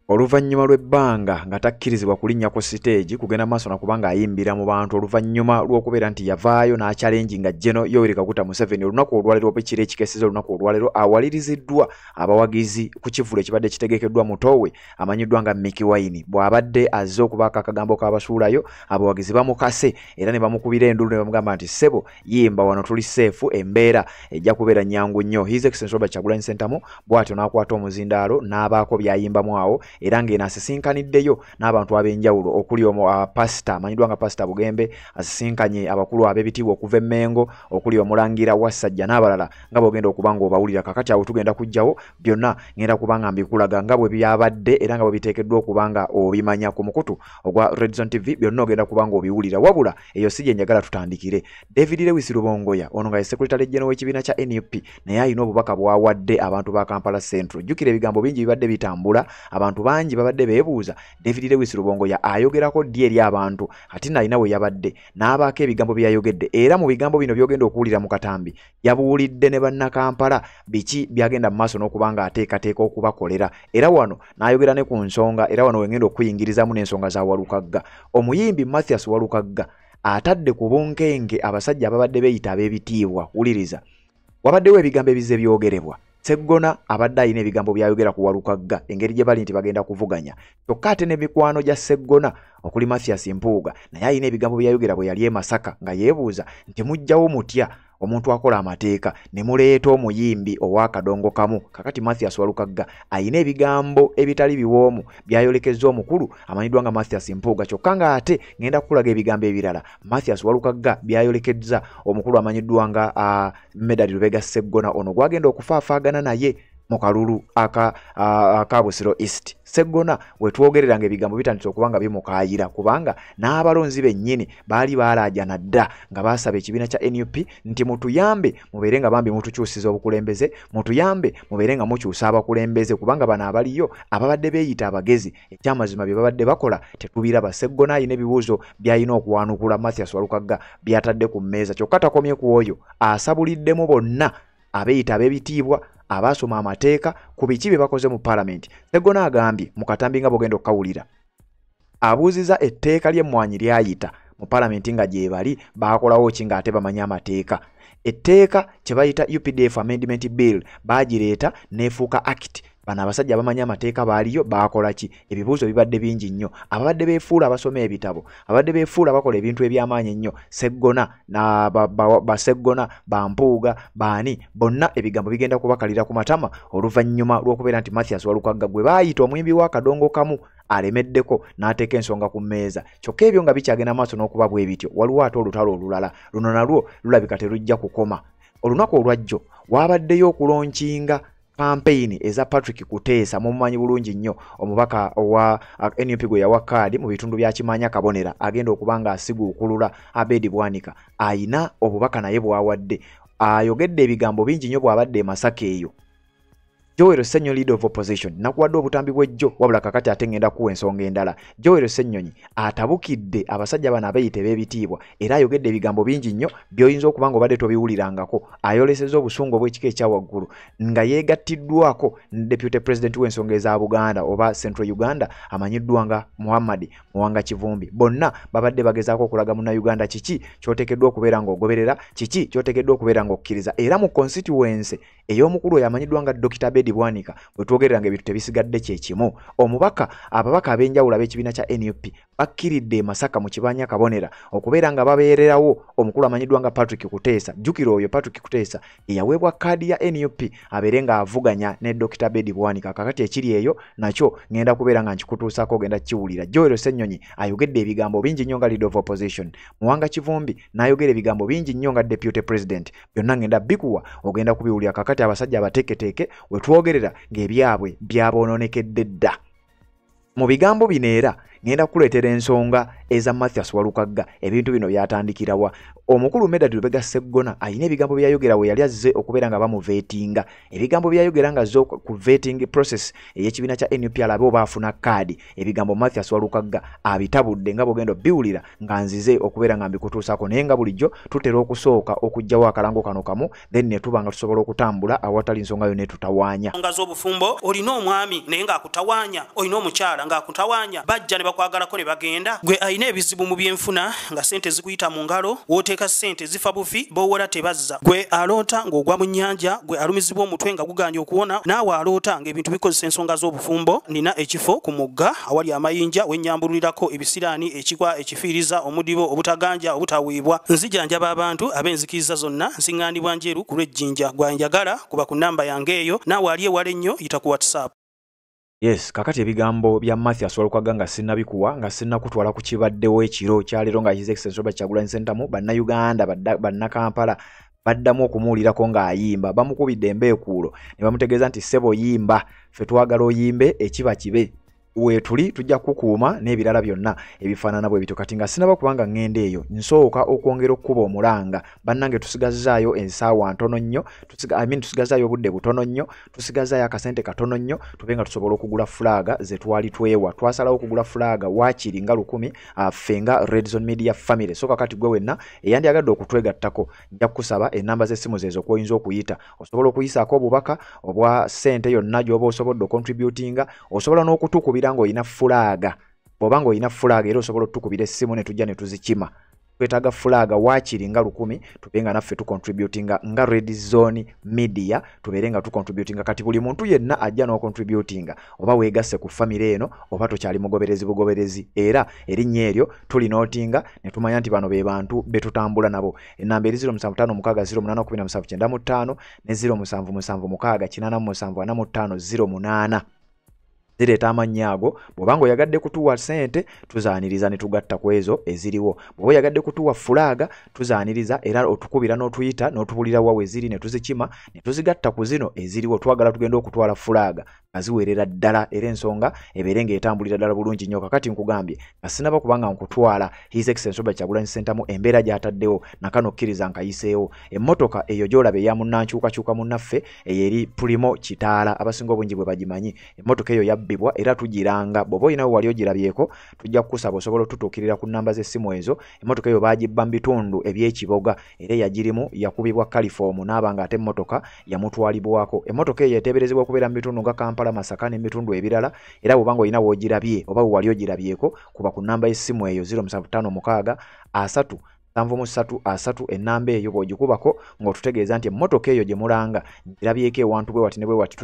Oluvannyuma lw'ebbanga nga takkirizibwa kulinnya ku stage kugenda maaso na kubanga ayimbira mu bantu oluvannyuma lw'okubeera nti yavaayo n'achalenginga General Yoweri Kaguta Museveni olunaku olwaleero oba ekiro ekikeseza olunaku olwaleero awaliriziddwa abawagizi ku kivulo ekibadde kitegekeddwa Mutowe amanyiddwa nga Mickey Wine bw'abadde azze okubaako akagambo k'abasuulayo abawagizi bamukase era ne bamukubira endulu ne bamugamba nti ssebo yimba wano tuli seefu embeera ejja kubeera nnyangu nnyo. His Excellency Robert Kyagulanyi Ssentamu bw'atyo n'akwata omuzindaalo n'abaako byayimbamu awo era ng'eno asisinkaniddeyo n'abantu ab'enjawulo okuli pasita amanyiddwa nga pasita Bugembe asisinkanye abakulu ab'ebitiibwa okuva Emmengo okuli omulangira Wassajja n'abalala nga bw'ogenda okuba ng'obawulira kakati awo tugenda kujjawo byonna ngenda kubanga mbikulaga nga bwe byabadde era nga bwe biteekeddwa okuba nga obimanya ku mukutu ogwa Red Zone TV byonna ogenda kuba nga obiwulira wabula eyo si gye njagala tutandikire. David Lewis Rubongoya ono nga ye Secretary General w'ekibiina kya NUP naye alina obubaka bw'awadde abantu ba Kampala Central. Jjukira ebigambo bingi bibadde bitambula abantu bangi babadde beebuuza David Lewis Rubongoya ayogerako ddi eri abantu ati nalina we yabadde n'abaako ebigambo byayogedde era mu bigambo bino byogenda okuwulira mu katambi yabuulidde ne bannakampala biki byagenda mu maaso n'okuba nga ateekateeka okubakolera era wano n'ayogera ne ku nsonga era wano wengenda okuyingirizamu n'ensonga za Walukagga. Omuyimbi Mathias Walukagga atadde ku bunkenge abasajja ababadde beeyita ab'ebitiibwa. Wuliriza, wabaddewo ebigambo ebize byogerebwa Seggona abadde alina ebigambo byayogera ku Walukagga engeri gye bali nti bagenda kuvuganya kyokka ate n'emikwano gya Seggona okuli Mathias Mpuuga naye alina ebigambo byayogera bwe yali e Masaka nga yeebuuza nti mujjawo mutya omuntu akola amateeka ne muleeta omuyimbi ow'akadongo kamu. Kakati Mathias Walukagga alina ebigambo ebitali biwoomu byayolekezza omukulu amanyiddwa nga Mathias Mpuuga kyokka nga ate ngenda kukulaga ebigambo ebirala Mathias Walukagga byayolekezza omukulu amanyiddwa nga Medard Lubega Seggona ono gwagenda okufaafaagana naye mu kalulu aka Busiro East. Seggona wetwogereranga ebigambo bitandise okuba nga bimukaayira kubanga n'abalonzi bennyini baali baalaajana dda nga baasaba ekibiina kya NUP nti mutuyambe mubeere nga bambi mutukyusiza obukulembeze, mutuyambe mubeere nga mukyusa abakulembeze kubanga bano abaliyo ababadde beeyita abagezi ekyamazima bye babadde bakola tetubiraba. Seggona alina ebibuuzo by'alina okuwanukula Mathias Walukagga by'atadde ku mmeeza kyokka takomye ku oyo asabuliddemu bonna abeeyita ab'ebitiibwa abasoma amateeka ku biki bye bakoze mu Parliament. Seggona agambye mu katambi nga bogenda okawulira abuuziza etteeka ly'emmwanyi lyayita mu Parliament nga gye bali baakolawo ki ng'ate bamanya amateeka. Etteeka kye bayita UPDF Amendment Bill baagireeta n'efuuka Act. Bano abasajja abamanya amateeka baaliyo baakola ki? Ebibuuzo bibadde bingi nnyo. Ababadde beefuula abasoma ebitabo, abadde beefuula bakola ebintu eby'amaanyi ennyo. Seggona Seggona Bampuuga baani bonna ebigambo bigenda kubakalira ku matama oluvannyuma lw'okubeera nti Mathias Walukagga gwe baayita omuyimbi w'akadongo kamu alemeddeko n'ateeka ensonga ku mmeeza. Kyokka ebyo nga bikyagenda maaso n'okuba bwe bityo waliwo ate olutalo olulala luno nalwo lulabika terujja kukoma. Olunaku olwajjo waabaddeyo okulonkinga campaign eza Patrick Kuteesa mumanyi bulungi nnyo omubaka wa NUP gwe yawa kaadi mu bitundu bya Kimanya Kabonera agenda okubanga asiguukulula Abedi Bwanika ayina obubaka naye bwawadde ayogedde ebigambo bingi nnyo bw'abadde e Masaka eyo. Joel Ssenyo leader of opposition nakuwadde obutambi bw'ejjo wabula kakati ate ngenda kuwa ensonga endala. Joel Ssennyonyi atabukidde abasajja bano abeeyite b'ebitiibwa era ayogedde ebigambo bingi nnyo by'oyinza okuba nga obadde tobiwulirangako. Ayolesezza obusungu obw'ekika ekya waggulu nga yeegattiddwako Deputy President w'ensonga eza Buganda oba Central Uganda amanyiddwa nga Muhammad Muwanga Kivumbi. Bonna babadde bagezaako okulaga Munnayuganda kiki ky'oteekeddwa okubeera ng'ogoberera, kiki ky'oteekeddwa okubeera ng'okkiriza. Era mu constituency ey'omukulu oyo amanyiddwa nga Dr. Abedi Bwanika bwe twogereranga ebintu tebisigadde kye kimu. Ababaka ab'enjawulo ab'ekibiina kya NUP bakkiridde e Masaka mu Kibanya Kabonera okubeera nga babeererawo omukulu amanyiddwa nga Patrick Kuteesa. Jjukira oyo Patrick Kuteesa eyaweebwa kaadi ya NUP abeere nga avuganya ne Dr. Abedi Bwanika. Kakati ekiri eyo nakyo ngenda kubeera nga nkikutuusaako ogenda kiwulira. Joel Ssennyonyi ayogedde ebigambo bingi nnyo nga leader of opposition. Muwanga Kivumbi n'ayogera ebigambo bingi nnyo nga Deputy President. Byonna ngenda bikuwa ogenda kubiwulira. Kakati abasajja abateeketeeke we twogerera ng'ebyabwe byaboononekedde dda. Mu bigambo bino era ngenda kuleetera ensonga eza Mathias Walukagga ebintu bino byatandikirawa omukulu Medad Lubega Sseggona ayina ebigambo byayogera we yali azze okubeera nga bamuvetinga ebigambo byayogera nga zo ku vetting process ey'ekibiina kya NUP alabe oba afuna kaadi ebigambo Mathias Walukagga abitabudde nga bogendo biwulira nga nzize okubeera nga mbikutuusaako naye nga bulijjo tutera okusooka okujjawo akalango kano kamu then ne tuba nga tusobola okutambula awatali nsonga yo ne tutawaanya nga z'obufumbo olina omwami naye ng'akutawaanya olina omukyala ng'akutawaanya bajja ne bakwagalako ne bagenda gwe ayina ebizibu mu byenfuna nga sente zikuyita mu ngalo wooteeka sente zifa bufi b'owola tebazza gwe aloota ng'ogwa mu nnyanja gwe alumizibwa omutwe nga guganja okuwona naawe aloota ng'ebintu bikozesa ensonga z'obufumbo nina ekifo ku mugga awali amayinja wennyambulirako ebisiraani ekigwa ekifiiriza omudibo obutaganja obutaweebwa nzijanjaba abantu ab'enzikiriza zonna nsiŋŋaanibwa njeru ku lw'ejjinja gwanjagala kuba ku nnamba yange eyo naawe ali ewala ennyo yita ku WhatsApp. Yes, kakati ebigambo bya Mathias Walukagga nga sinnabikuwa nga sinnakutwala ku kibaddewo ekiro kyaleero nga His Excellency Robert Kyagulanyi Ssentamu bannayuganda bannakampala baddamu okumuwulirako ng'ayimba bamukubidde embeekuulo ne bamutegeeza nti ssebo yimba ffe twagala oyimbe ekiba kibe wetuli tujja kukuuma n'ebirala byonna ebifaanana bwe bityo kati nga sinaba kubanga ngende eyo nsooka okwongera okkuba omulanga bannange tusigazaayo ensaawa ntono nnyo tusigazaayo obudde butono nnyo tusigazaayo akasente katono nnyo tube nga tusobola okugula fulaaga ze twali twewa twasalawo okugula fulaaga waakiri nga 10 ffe nga Red Zone Media Family so kakati gwe wenna eyandyagadde okutwegattako nja kukusaba ennamba z'essimu zeezo kw'oyinza okuyita osobola okuyisaako obubaka obwa ssente yonna gy'oba osobodde okontributinga osobola n'okutukubira ngo ina fulaga bobango ina fulaga era osobola otukubira essimu ne tujja ne tuzikima twetaaga fulaga waakiri nga 10 tubenga naffe tucontributinga nga Red Zone Media tubeere nga tucontributinga kati buli muntu yenna ajja n'ocontributinga oba weegasse ku family eno oba tokyali mugoberezi bugoberezi era erinnya eryo tulinootinga ne tumanya nti bano be bantu betutambula nabo ennamba eri 0756181795 ne 0777687508 zireeta amannya ago bw'oba ng'oyagadde kutuwa ssente tuzaaniriza ne tugatta ku ezo eziriwo bw'oba oyagadde kutuwa fulaaga tuzaaniriza era otukubira n'otuyita n'otubulira wa we ziri ne tuzikima ne tuzigatta ku zino eziriwo twagala tugenda okutwala fulaaga nga ziwerera ddala era ensonga ebeere ng'etambulira ddala bulungi nnyo kakati nkugambye nga sinaba kubanga nkutwala His Excellency Robert Kyagulanyi Ssentamu embeera gy'ataddewo nakano kkiriza nkayiseewo emmotoka eyo gy'olaba eya munnankyukakyuka munnaffe eyo eri Pulimo Kitaala abasinga obungi bwe bagimanyi emmotoka eyo yabbibwa era tugiranga bw'oba olinawo wali ogirabyeko tujja kukusaba osobola otutuukirira ku nnamba z'essimu ezo emmotoka eyo baagibba mu bitundu eby'ekiboga era eyagirimu yakubibwa kalifoomu n'aba ng'ate emmotoka yamutwalibwako emmotoka eyo eteeberezebwa okubeera mu bitundu nga Kampala Masaka n'ebitundu ebirala era bw'oba ng'olina w'ogirabye oba wali ogirabyeko kuba ku nnamba y'essimu eyo 0756 73 ennamba eyo bw'ogikubako ng'otutegeeza nti emmotoka eyo gye mulanga ngirabyeko ewantu bwe wati ne bwe wati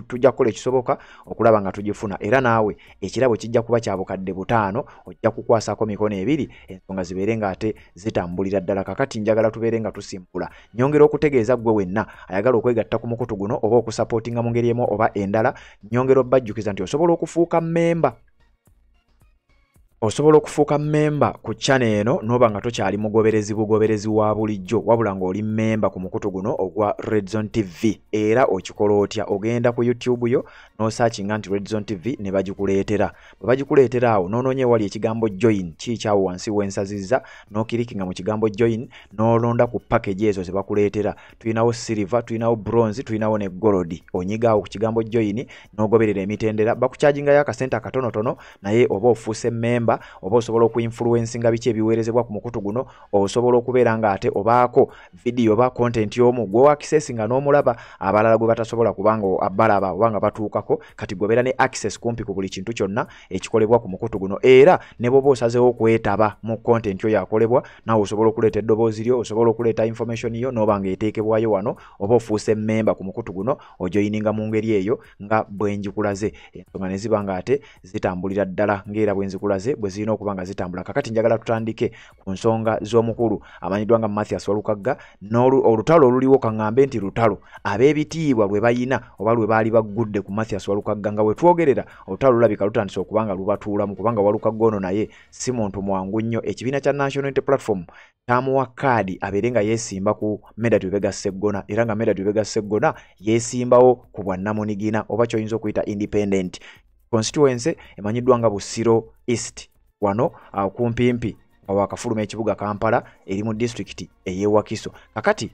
tujja kukola ekisoboka okulaba nga tugifuna era naawe ekirabo kijja kuba kya bukadde 5 ojja kukwasako mikono 2 ensonga zibeere ng'ate zitambulira ddala kakati njagala tubeere nga tusimpula nyongera okutegeeza gwe wenna ayagala okwegatta ku mukutu guno oba okusapootinga mu ngeri emu oba endala nyongera obbajjukiza nti osobola okufuuka mmemba osobola okufuuka mmemba ku channel eno noba nga tokyali mugoberezi wa bulijjo wabula ng'oli mmemba ku mukutu guno ogwa Red Zone TV era okikola otya ogenda ku YouTube yo n'osaakinga nti Red Zone TV ne bagikuleetera bwe bagikuleetera awo n'onoonya ewali ekigambo join kiikyawo wansi w'ensazizza n'okirikinga mu kigambo join n'olonda ku package ezo ze bakuleetera tulinawo silver tulinawo bronze tulinawo ne gold onyigaawo ku kigambo join n'ogoberera emitendera bakukyajingayo akasente akatonotono naye oba ofuuse mmemba oba osobola okuinfluencinga biki ebiweerezebwa ku mukutu guno osobola okubeera ng'ate obaako video oba content y'omu gwe access nga n'omulaba abalala gwe batasobola kubanga abalaba oba nga batuukako kati gobeera ne access kumpi ku buli kintu kyonna ekikolebwa ku mukutu guno era ne bw'oba osazeewo okwetaba mu content yo yakolebwa naawe osobola okuleeta eddoboozi lyo osobola okuleeta information yo n'oba ng'eteekebwayo wano oba ofuuse memba ku mukutu guno ojoyininga mu ngeri eyo nga bwe njikulaze ensonga ne ziba ng'ate zitambulira ddala ng'era bwe nzikulaze bwe zirina okuba nga zitambula kakati njagala tutandike ku nsonga z'omukulu amanyiddwa nga Mathias Walukagga olutalo oluliwo kaŋŋambe nti lutalo ab'ebitiibwa lwe bayina oba lwe baali baggudde ku Mathias Walukagga nga we twogerera olutalo lulabika lutandise okuba nga lubatuulamu kubanga Walukagga ono naye si muntu mwangu nnyo ekibiina kya National Unity Platform kyamuwa kaadi abeere nga yeesimba ku Medad Lubega Sseggona era nga Medad Lubega Sseggona yeesimbawo ku bwannamunigina oba ky'oyinza okuyita independent constituency emanyiddwa nga Busiro East wano kumpimpi wakafuluma ekibuga Kampala eri mu district eyewakiso. Kakati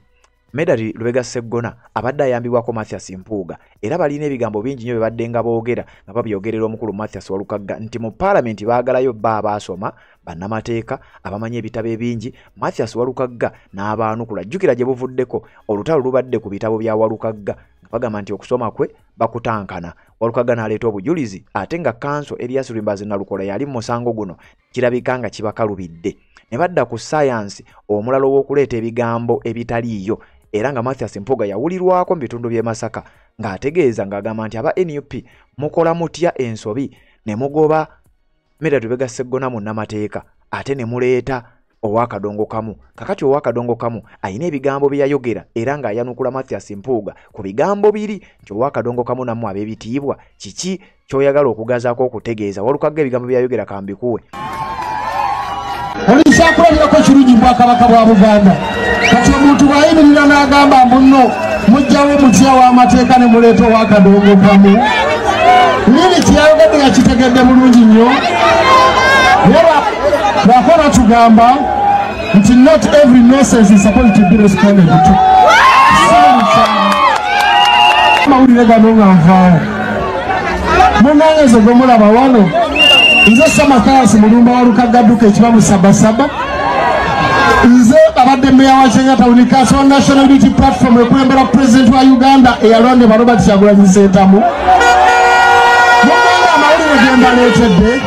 Medali Lubega Sseggona abadde ayambibwako Mathias Mpuuga era balina ebigambo bingi nnyo bebadde nga boogera nga babyogerera omukulu Mathias Walukagga nti mu Parliament baagalayo baasoma bannamateeka abamanyi ebitabo ebingi. Mathias Walukagga n'abaanukula jjukira gye buvuddeko olutalo lubadde ku bitabo bya Walukagga bagamba nti okusoma kwe bakutankana. Walukagga n'aleeta obujulizi ate nga kanso Elias Lwimbazi Nalukola yali mu musango guno kirabika nga kibakalubidde ne badda ku science omulalo w'okuleeta ebigambo ebitaliiyo era nga Mathias Mpuuga yawulirwako mu bitundu by'e Masaka ng'ategeeza ng'agamba nti aba NUP mukola mutya ensobi ne mugoba Medali Lubega Sseggona mu nnamateeka ate ne muleeta ow'akadongo kamu. Kakati ow'akadongo kamu ayina ebigambo bye yayogera era ng'ayanukula Mathias Mpuuga ku bigambo biri nti ow'akadongo kamu nammwe ab'ebitiibwa kiki ky'oyagala okugazaako okutegeeza. Walukagga ebigambo bye yayogera kambikuwe. Olisakulabirako kirungi Bwakabaka bwa Buganda kati omuntu bw'ayimirira n'agamba mbuno mujjawo mutya w'amateeka ne muleeta ow'akadongo kamu nini kyayogedde yakitegedde bulungi nnyo lwakola tugamba nti not every nonsense is supposed to be responded to. Amawulire gano nga nvaawo munanyezo gwe mulaba wano nze Samakasi Mulumba Walukagga adduka ekibamu Sabasaba nze abadde meya wa Kenya Town Council National Unity Platform ekulembera President wa Uganda eyalonde Robert Kyagulanyi Ssentamu mugenda amawulire ge mbaleetedde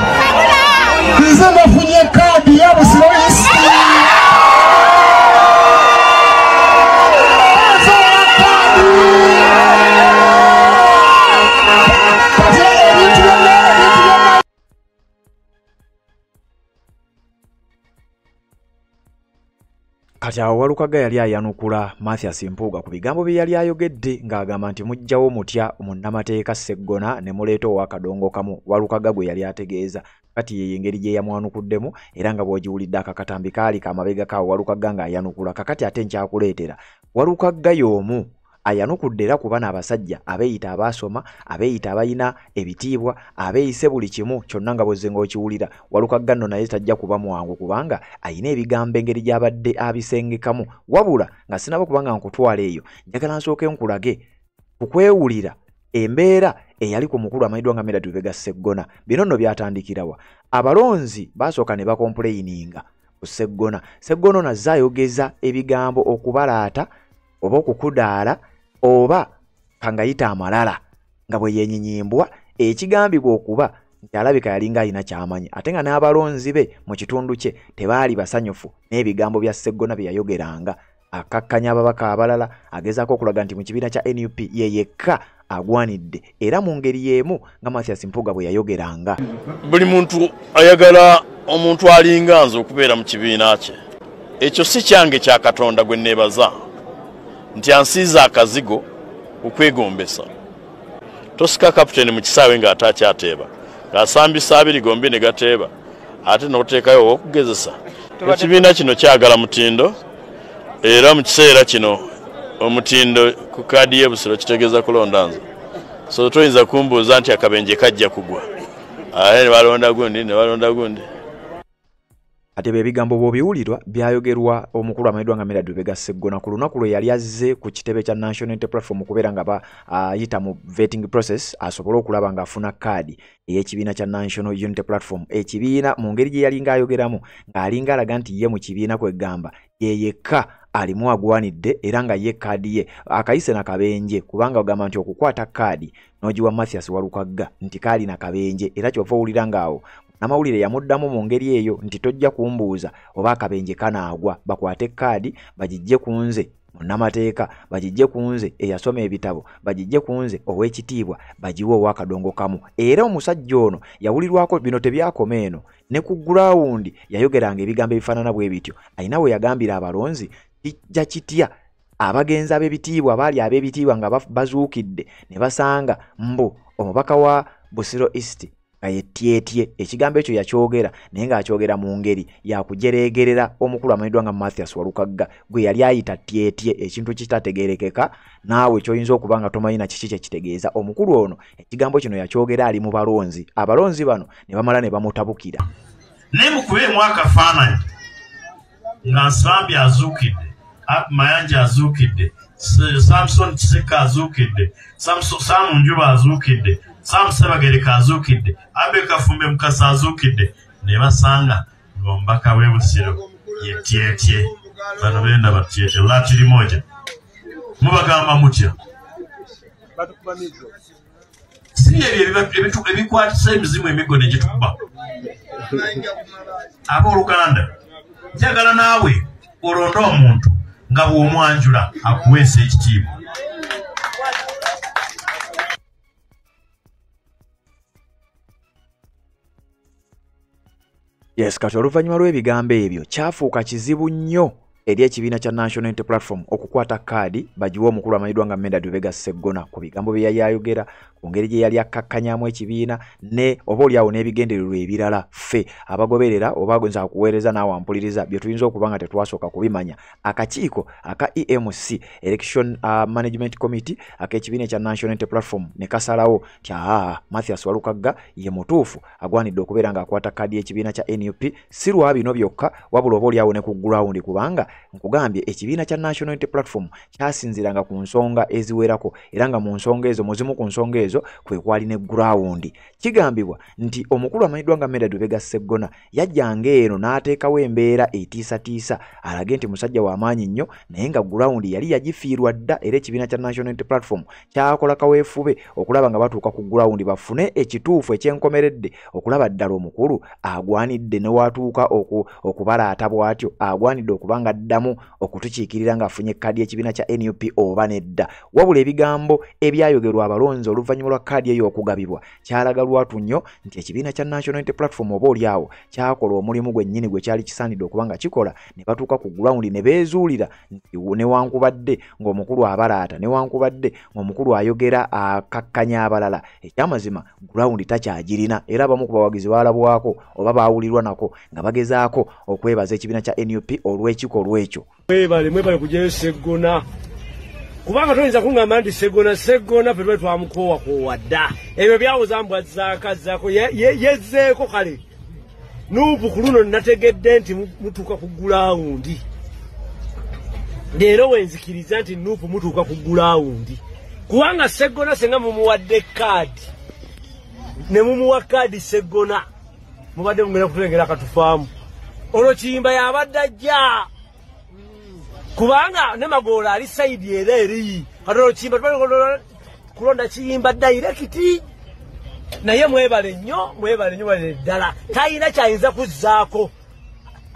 nze nafunye kaadi ya Busiroisi kati awo Walukagga yali ayanukula Mathias Mpuuga ku bigambo bye yali ayogedde ng'agamba nti mujjawo mutya mu nnamateeka Sseggona ne muleeta ow'akadongo kamu. Walukagga gwe yali ategeeza kati ye engeri gye yamwanukuddemu era nga bw'ogiwulidde akakatambi kaali kamabega kaawo Walukagga ng'ayanukula. Kakati ate nkyakuleetera Walukagga y'omu ayanukudde era ku bana abasajja abeeyita abaasoma abeeyita abalina ebitiibwa abeeyise buli kimu kyonna nga bwezze ng'okiwulira. Walukagga nno naye tajja kuba mwangu kubanga ayina ebigambo engeri gy'abadde abisengekamu wabula nga sinaba kubanga nkutwala eyo njagala nsooke nkulage ku kwewulira embeera eyali ku mukulu amanyiddwa nga Medali Lubega Sseggona. Bino nno byatandikirawa abalonzi baasooka ne bakompuleyininga ku Sseggona. Sseggona ono azze ayogeza ebigambo okubalaata oba okukudaala oba kangayita amalala nga bwe yennyinyimbwa ekigambibwa okuba nti alabika yalinga alina kyamanyi ate nga n'abalonzi be mu kitundu kye tebaali basanyufu n'ebigambo bya Sseggona bye yayogeranga. Akakkanya ababaka abalala agezaako okulaga nti mu kibiina kya NUP ye yekka agwanidde era mu ngeri y'emu nga Mathias Mpuuga bwe yayogeranga. Buli muntu ayagala omuntu alinga nze okubeera mu kibiina kye. Ekyo si kyange kya Katonda gwe neebaza nti ansiiza akazigo okwegombesa. Tosika kapiteni mu kisaawe ng'ate akyateeba ng'asambisa abiri gombi ne gateeba ate n'oteekayo ow'okugezesa. Ekibiina kino kyagala mutindo era mu kiseera kino omutindo ku kaadi y'Ebusiro kitegeeza kulonda nze. So toyinza kumbuuza nti akabenje kajja kugwa ne balonda gundi ne balonda gundi. Ate ebigambo bw'obiwulirwa byayogerwa omukulu amanyiddwa nga Medali Lubega Sseggona ku lunaku lwe yali azze ku kitebe kya National Unity Platform okubeera nga ayita mu vetting process asobole okulaba ng'afuna kaadi ey'ekibiina kya National Unity Platform. Ekibiina mu ngeri gye yalinga ayogeramu ng'alinga alaga nti ye mu kibiina kwegamba ye yekka alimu agwanidde era nga ye kaadi ye akayise na kabenje kubanga ogamba nti okukwata kaadi n'ogiwa Mathias Walukagga nti kaali na kabenje era kyova owulira ng'awo n'amawulire yamuddamu mu ngeri eyo nti tojja kumbuuza oba akabenje kanaagwa bakwate kaadi bagijje ku nze munnamateeka bagijje ku nze eyasoma ebitabo bagijje ku nze ow'ekitiibwa bagiwe ow'akadongo kamu. Era omusajja ono yawulirwako bino tebyakoma eno ne ku gurawundi yayogeranga ebigambo ebifaanana bwe bityo. Ayina we yagambira abalonzi kijja kitya abagenzi ab'ebitiibwa baali ab'ebitiibwa nga bazuukidde ne basanga mbu omubaka wa Busiro East ayetyetye. Ekigambo ekyo yakyogera naye ng'akyogera mu ngeri yakujereegerera omukulu amanyiddwa nga Mathias Walukagga gwe yali ayita tyetye ekintu kitategeerekeka naawe kyoyinza okuba nga tomanyi na kiki kye kitegeeza. Omukulu ono ekigambo kino yakyogera ali mu balonzi. Abalonzi bano ne bamala ne bamutabukira. Nemukubemu akafaananyi nga Nsambi azuukidde, Mayanja azuukidde, Samson Kiseka azuukidde, Samu Njuba azuukidde, Samu Sebagereka azuukidde, Abe Kafumbe Mukasa azuukidde, ne basanga ng'omubaka w'e Busiro ye Tyetye. Bano benda batyetye Latiri moja. Mubagamba mutya? Si ebyo ebikwatisa emizimu emigo ne gitukuba. Abooluganda, njagala naawe olonda omuntu nga bw'omwanjula akuweesa ekitiibwa. Yes, kati oluvannyuma lw'ebigambo ebyo kyafuuka kizibu nnyo eri ekibiina kya National Unity Platform okukwata kaadi bagiwe omukulu amanyiddwa nga Medard Lubega Sseggona ku bigambo bye yali ayogera ku ngeri gye yali akkakkanyamu ekibiina ne obaolyawo n'ebigendererwa ebirala ffe abagoberera oba agonza kuweereza naawe ampuliriza bye tuyinza okuba nga tetwasooka kubimanya. Akakiiko aka EMC Election Management Committee ak'ekibiina kya National Unity Platform ne kasalawo nti Mathias Walukagga ye mutuufu agwanidde okubeera ng'akwata kaadi y'ekibiina kya NUP si lwa bino byokka wabula obaolyawo ne ku ground kubanga nkugambye ekibiina kya National Unity Platform kyasinziranga ku nsonga eziwerako era nga mu nsonga ezo muzimu ku nsonga ezo kwe kwali ne ground. Kigambibwa nti omukulu amanyiddwa nga Medard Lubega Sseggona yajjanga eno n'ateekawo embeera etiisatiisa alage nti musajja w'amaanyi nnyo naye nga ground yali yagifiirwa dda era ekibiina kya National Unity Platform kyakola kaweefube okulaba nga batuuka ku ground bafune ekituufu ekyenkomeredde okulaba ddala omukulu agwanidde ne watuuka okubalaata bw'atyo agwanidde okubanga addamu okutukiikirira ng'afunye kaadi y'ekibiina kya NUP oba nedda. Wabula ebigambo ebyayogerwa abalonzi oluvannyuma lwa kaadi eyo okugabibwa kyalaga lwatu nnyo nti ekibiina kya National Unity Platform obaolyawo kyakola omulimu gwennyini gwe kyali kisaanidde okuba nga kikola ne batuuka ku ground ne beezuulira nti newankubadde ng'omukulu abalaata newankubadde ng'omukulu ayogera akakkanya abalala ekyamazima ground takyagirina era abamu ku bawagizi baalabwako oba baawulirwa nako nga bagezaako okwebaza ekibiina kya NUP olw'ekikolwa ekyo. Mwebale kujeyo Sseggona kubanga toyinza kuŋŋamba nti Sseggona ffe twamukoowa dda ebyo byawuza mbwazaakazaako yezzeeko kale Nuupu ku luno nategedde nti mutuuka ku gulawundi leero wenzikiriza nti Nuupu mutuuka ku gulawundi kubanga Sseggona senga mumuwadde kaadi ne mumuwa kaadi Sseggona mubadde mugenda kutulengera akatufaamu olwo Kiyimba yabadde ajja kubanga ne Magoola ali saidi era eri katono Kiyimba kulonda Kiyimba dairekiti naye mwebale nnyo bale ddala talina kyayinza kuzzaako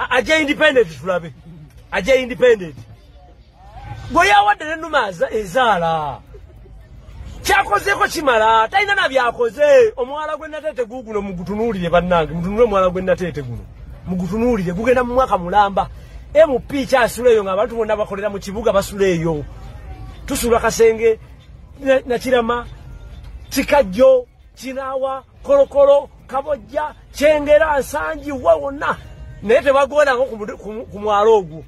aje independent tulabe aje independent bwe yawadde n'ennuma ezaala kyakozeeko kimala talina na byakoze omuwala gwe Nateete guguno mugutunuulire bannange mutunule omuwala gwe Nateete guno mugutunuulire gugenda mu mwaka mulamba MP kyasula eyo ng'abantu bonna bakolera mu kibuga basula eyo tusula Kasenge Nakirama Kikajjo Kinaawa Kolokolo Kabojja Kyengera Nsangi wonna naye tebagondako ku mwalo ogwo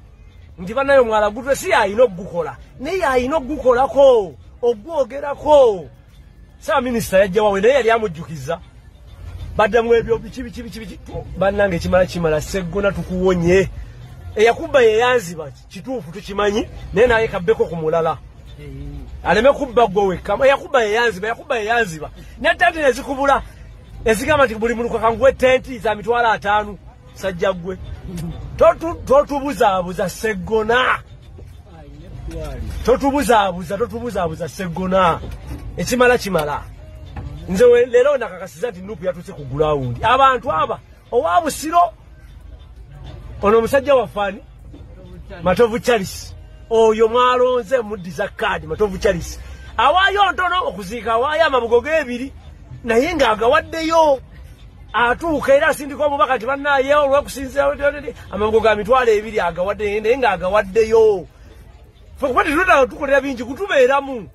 nti bannayo omwala gutwe si yalina okugukola naye yalina okugukolako ogwogerako. Ssawa minisita yajja wawe naye yali amujjukiza baddamu ebyo biki bannange kimala Sseggona tukuwonye eyakuba yeyanziba kituufu tukimanyi naye naye kabbeko ku mulala aleme kubba gwe wekka eyakuba yeyanziba n'ettenti nezikubula ezigamba nti buli muntu kakanguwe ettenti za mitwalo 5 sajja gwe totubuzaabuza Sseggona totubuzaabuza Sseggona ekimala nze leero nakakasiza nti Nuupu yatuuse ku gulawundi abantu aba owa Busiro ono omusajja wafani Matovu Charles oyo mwalonze muddiza kaadi Matovu Charles awaayo ntono okuziika awaayo amabugo g'ebiri naye ng'agawaddeyo atuuka era asindika omubaka nti bannaye olw'okusinzira amabugo ga mitwalo 2 agawadde naye ng'agawaddeyo ffe kuba tetukolera bingi kutubeeramu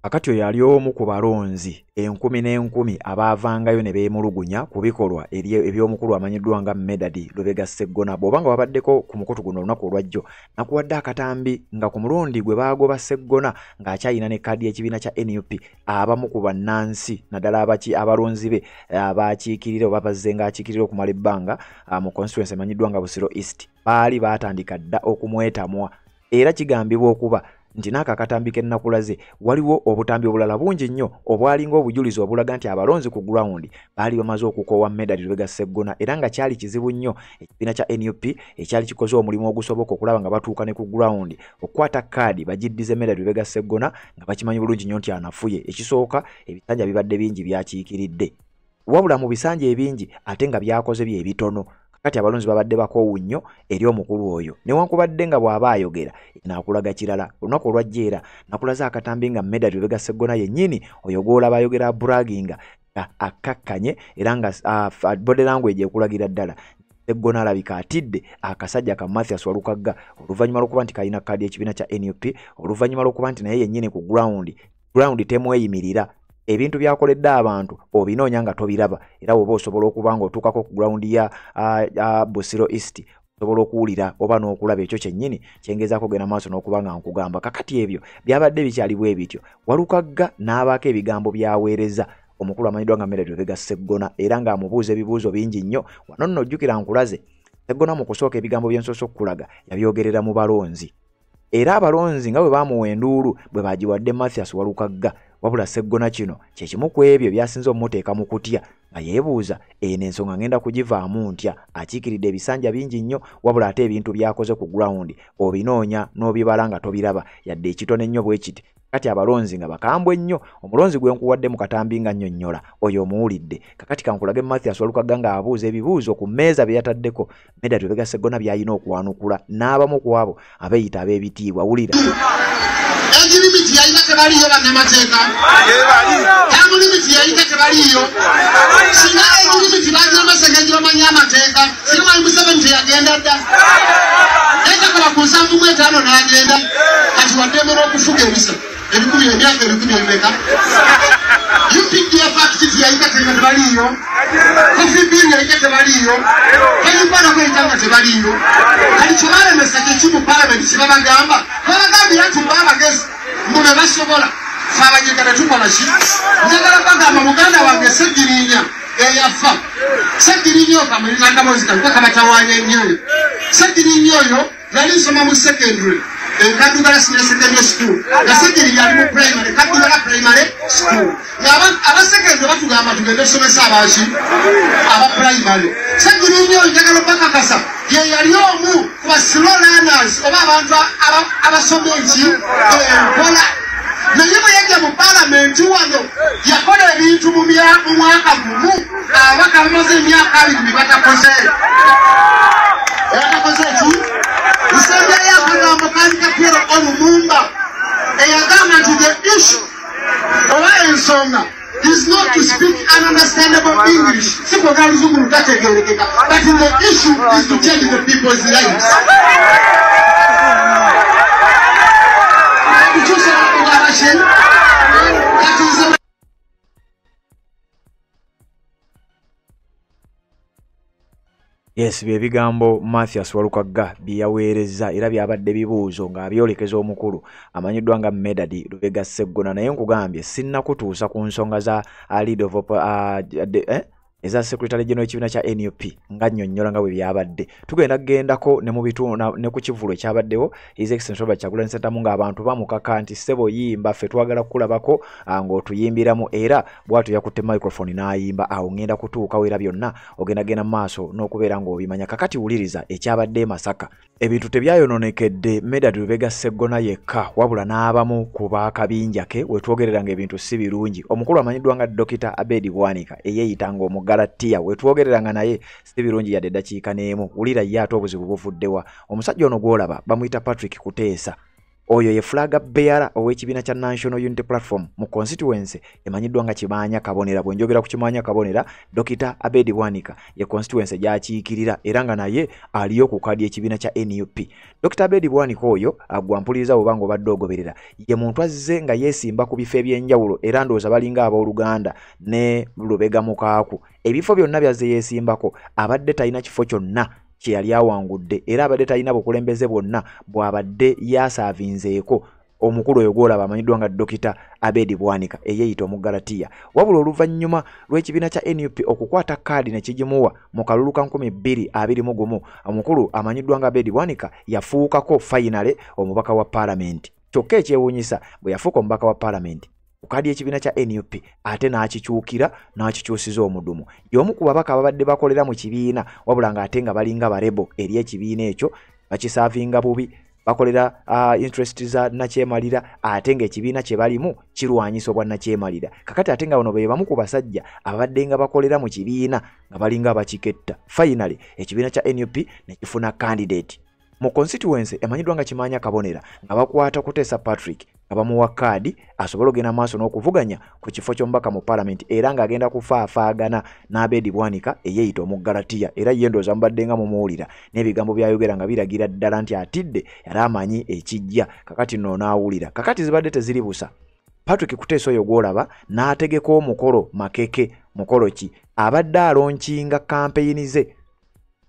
Akati oyo yali omu ku balonzi 10,000 abaavangayo ne beemulugunya ku bikolwa eby'omukulu amanyiddwa nga Medadi Lubega Sseggona. Bw'obanga wabaddeko ku mukutu guno olunaku olwajjo nakuwadde akatambi nga ku mulundi gwe baagoba Sseggona ng'akyayina ne kkaadi y'ekibiina kya NUP abamu ku bannansi naddala abalonzi be abaakiikirira oba bazze ng'akiikirira okumala ebbanga mu constituency emanyiddwa nga Busiro East baali baatandika dda okumwetamwa era kigambibwa okuba nti n'aka akatambi k'ennakulaze waliwo obutambi obulala bungi nnyo obwalinga obujulizi obulaga nti abalonzi ku ground baali bamaze okukoowa Medadi Lubega Sseggona era nga kyali kizibu nnyo ekibiina kya NUP ekyali kikoze omulimu ogusoboka okulaba nga batuuka ne ku ground okukwata kkaadi bagiddize Medadi Lubega Sseggona nga bakimanyi bulungi nnyo nti anafuye. Ekisooka ebisanja bibadde bingi byakiikiridde wabula mu bisanja ebingi ate nga byakoze bye bitono. Kati abalonzi babadde bakoowu nnyo eri omukulu oyo newankubadde nga bw'aba ayogera naakulaga kirala. Olunaku olwajjeera nakulaze akatambi nga Medadi Lubega Sseggona yennyini oyo gw'olaba ayogera bragging akakkanye era nga body language ekulagira ddala Sseggona alabika atidde akasajja ka Mathias Walukagga oluvannyuma lw'okuba nti kalina kkaadi y'ekibiina kya NUP oluvannyuma lw'okuba nti naye yennyini ku ground temweyimirira. Ebintu byakoledde abantu obinoonya nga tobiraba era woba osobola okuba nga otuukako ku ground ya Busiro East osobola okuwulira oba n'okulaba ekyo kyennyini kyengezaako genda maaso n'okuba nga nkugamba. Kakati ebyo byabadde bikyali bwe bityo Walukagga n'abaako ebigambo byaweereza omukulu amanyiddwa nga Medadi Lubega Sseggona era ng'amubuuza ebibuuzo bingi nnyo. Wano nno ojjukira nkulaze Sseggona mu kusooka ebigambo byensoose okukulaga yabyogerera mu balonzi era abalonzi nga bwe baamuwa enduulu bwe baagiwadde Mathias Walukagga wabula Sseggona kino kye kimu ku ebyo byasinze omuteeka mu kutya nga yeebuuza eno ensonga ngenda kugivaamu ntya. Akiikiridde ebisanja bingi nnyo wabula ate ebintu byakoze ku ground obinoonya n'obibala nga tobiraba yadde ekitone nnyo bwe kiti. Kati abalonzi nga bakambwe nnyo omulonzi gwe nkuwadde mu katambi nga nnyonnyola oyo omuwulidde. Kakati kankulage Mathias Walukagga nga abuuza ebibuuzo ku mmeeza bye yataddeko Medadi Lubega Sseggona by'alina okwanukula n'abamu ku abo abeeyita ab'ebitiibwa. Wulira egirimiti yalina tebaliyo bannamateeka tamulimiti yalina tebaliyo singa egirimiti balina amasegeji bamanyi amateeka singa Museveni teyagenda dda ekakaba ku 75 n'agenda kati waddemera okufuga ebisa emyaka 10 emeka UPDF active yalina tebaliyo FBN yalina tebaliyo ebibala kweyitanga tebaliyo kati kyebalemesa kyekimu palamenti kibabagamba babagambira nti babagezi mune basobola fe abanyagala tukola ki njagala bagamba muganda wange Ssegirinya eyafa Ssegirinya oyo kamulinaakamozi kaliko kabatawanya ennyo Ssegirinya oyo yali nsoma mu secondary Kadugala Senior Secondary School nga Ssegirinya yali mu primary Kadugala Primary School abasekendary batugamba tugende tusomesa abaki aba primary Ssegirinya oyo njagala bakakasa ye yali omu ku ba slow learners oba abantu abasomye eki enkola naye bwe yajja mu palamenti wano yakola ebintu mu mwaka gumu abaka bamaze emyaka 2 batakoze ki nsembya yakagambo kandika Piero Olumumba eyagamba nti the issue oba ensonga is not to speak ununderstandable English. But the issue is to change the people's lives. Yes, bye bigambo Mathias Walukagga byaweereza era byabadde bibuuzo ng'abyolekeza omukulu amanyiddwa nga Medadi Lubega Sseggona naye nkugambye sinnakutuusa ku nsonga za lead of eza Secretary General ekibiina kya NUP nga nnyonnyola nga bwe byabadde. Tugenda gendako ne mu bitundu ne ku kivulo ekyabaddewo His Excellency Robert Kyagulanyi Ssentamu ng'abantu bamukaka nti ssebo yimba ffe twagala kukulabako ng'otuyimbiramu era bw'atu yakutte microphone n'ayimba awo ngenda kutuukawo era byonna ogenda genda maaso n'okubeera ng'obimanya. Kakati wuliriza ekyabadde Masaka. Ebintu tebyayononekedde Medadi Lubega Sseggona yekka wabula n'abamu ku baakabinja ke we twogerera ng'ebintu si birungi. Omukulu amanyiddwa nga Dr. Abedi Bwanika eyeeyitanga Galatiya wetwogereranga naye si birungi yadde eddakiika n'emu. Wulira ye ate obuzibu buvuddewa. Omusajja ono gw'olaba bamuyita Patrick Kuteesa oyo ye flag bearer ow'ekibiina kya National Unity Platform mu constituency emanyiddwa nga Kimanya Kabonera. Bwe njogera ku Kimanya Kabonera, Dr. Abedi Bwanika ye constituency gy'akiikirira era nga naye aliyo ku kadi y'ekibiina kya NUP. Dr. Abedi Bwanika oyo agwampuliriza bwe banga obadde ogoberera ye muntu azze nga yeesimba ku bifo eby'enjawulo era ndowooza balinga abooluganda ne Lubega Mukaaku. Ebifo byonna byazze yeesimbako abadde talina kifo kyonna kye yali awangudde era abadde talina bukulembeze bwonna bw'abadde yasaavinzeeko omukulu oyo gw'olaba amanyiddwa nga Dr. Abedi Bwanika eyeeyita Omugalatiya. Wabula oluvannyuma lw'ekibiina kya NUP okukwata kaadi ne kigimuwa mu kalulu ka 2021 omukulu amanyiddwa nga Abedi Bwanika yafuukako finale omubaka wa Parliament. Kyokka ekyewuunyisa bwe yafuuka omubaka wa Parliament ku kaadi y'ekibiina kya NUP ate n'akikyukira n'akikyusiza omudumu. Y'omu ku babaka ababadde bakolera mu kibiina wabula ng'ate nga balinga barebo eri ekibiina ekyo bakisaavinga bubi bakolera interest za nakyemalira ate ng'ekibiina kye balimu kirwanyisa obwa nakyemalira. Kakati ate nga bano be bamu ku basajja abadde nga bakolera mu kibiina nga balinga abakiketta. Finally ekibiina kya NUP ne kifuna candidate mu constituency emanyiddwa nga Kimanya Kabonera nga bakwata Kuteesa Patrick nga bamuwa kaadi asobole okugenda maaso n'okuvuganya ku kifo ky'omubaka mu Parliament era ng'agenda kufaafaagana n'Abedi Bwanika eyeeyita Omugalatiya era ye ndowooza mubadde nga mumuwulira n'ebigambo byayogera nga biragira ddala nti atidde yali amanyi ekijja. Kakati nno n'awulira. Kakati zibadde teziri busa. Patrick Kuteesa oyo gw'olaba n'ategeka omukolo makeke. Mukolo ki? Abadde alonkinga kampeyini ze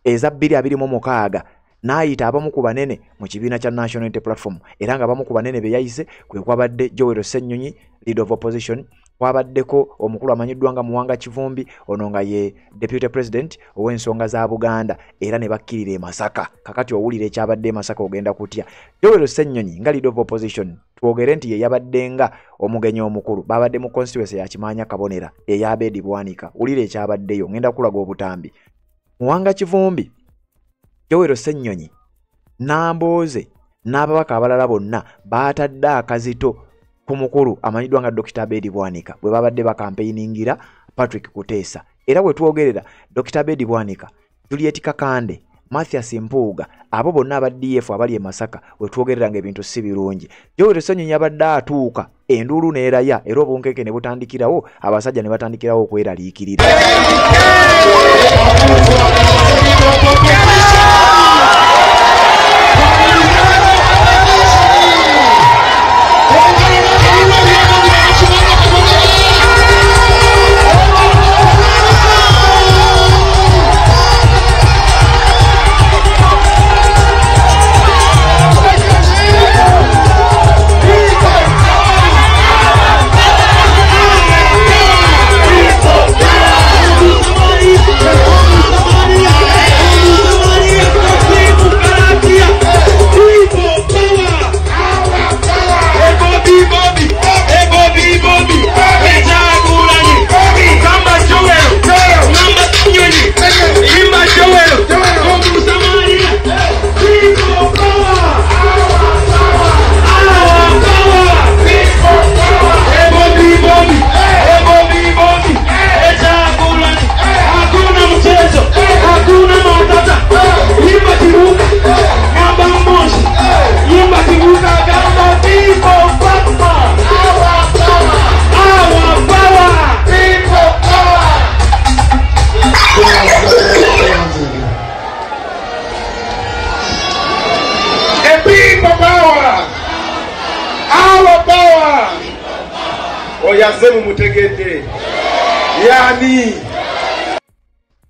eza 2026 n'ayita abamu ku banene mu kibiina kya National Unity Platform era nga abamu ku banene be yayise kwe kwabadde Joel Ssennyonyi leader of opposition, kwabaddeko omukulu amanyiddwa nga Muwanga Kivumbi ono nga ye deputy president ow'ensonga za Buganda era ne bakkirira e Masaka. Kakati owulira ekyabadde e Masaka ogenda kutya. Joel Ssennyonyi nga leader of opposition twogere nti ye yabadde nga omugenyi omukulu babadde mu constituency ya Kimanya Kabonera eya Abedi Bwanika. Wulira ekyabaddeyo ngenda kulaga obutambi. Muwanga Kivumbi, Joel Ssennyonyi, Nambooze n'ababaka abalala bonna baatadde akazito ku mukulu amanyiddwa nga Dr. Abedi Bwanika bwe babadde bakampeyingira Patrick Kuteesa. Era bwe twogerera Dr. Abedi Bwanika, Juliet Kakande, Mathias Mpuuga, abo bonna aba DF abali e Masaka bwe twogerera ng'ebintu si birungi. Joel Ssennyonyi abadde atuuka enduulu n'eraya era obunkeke ne butandikirawo abasajja ne batandikirawo okweraliikirira.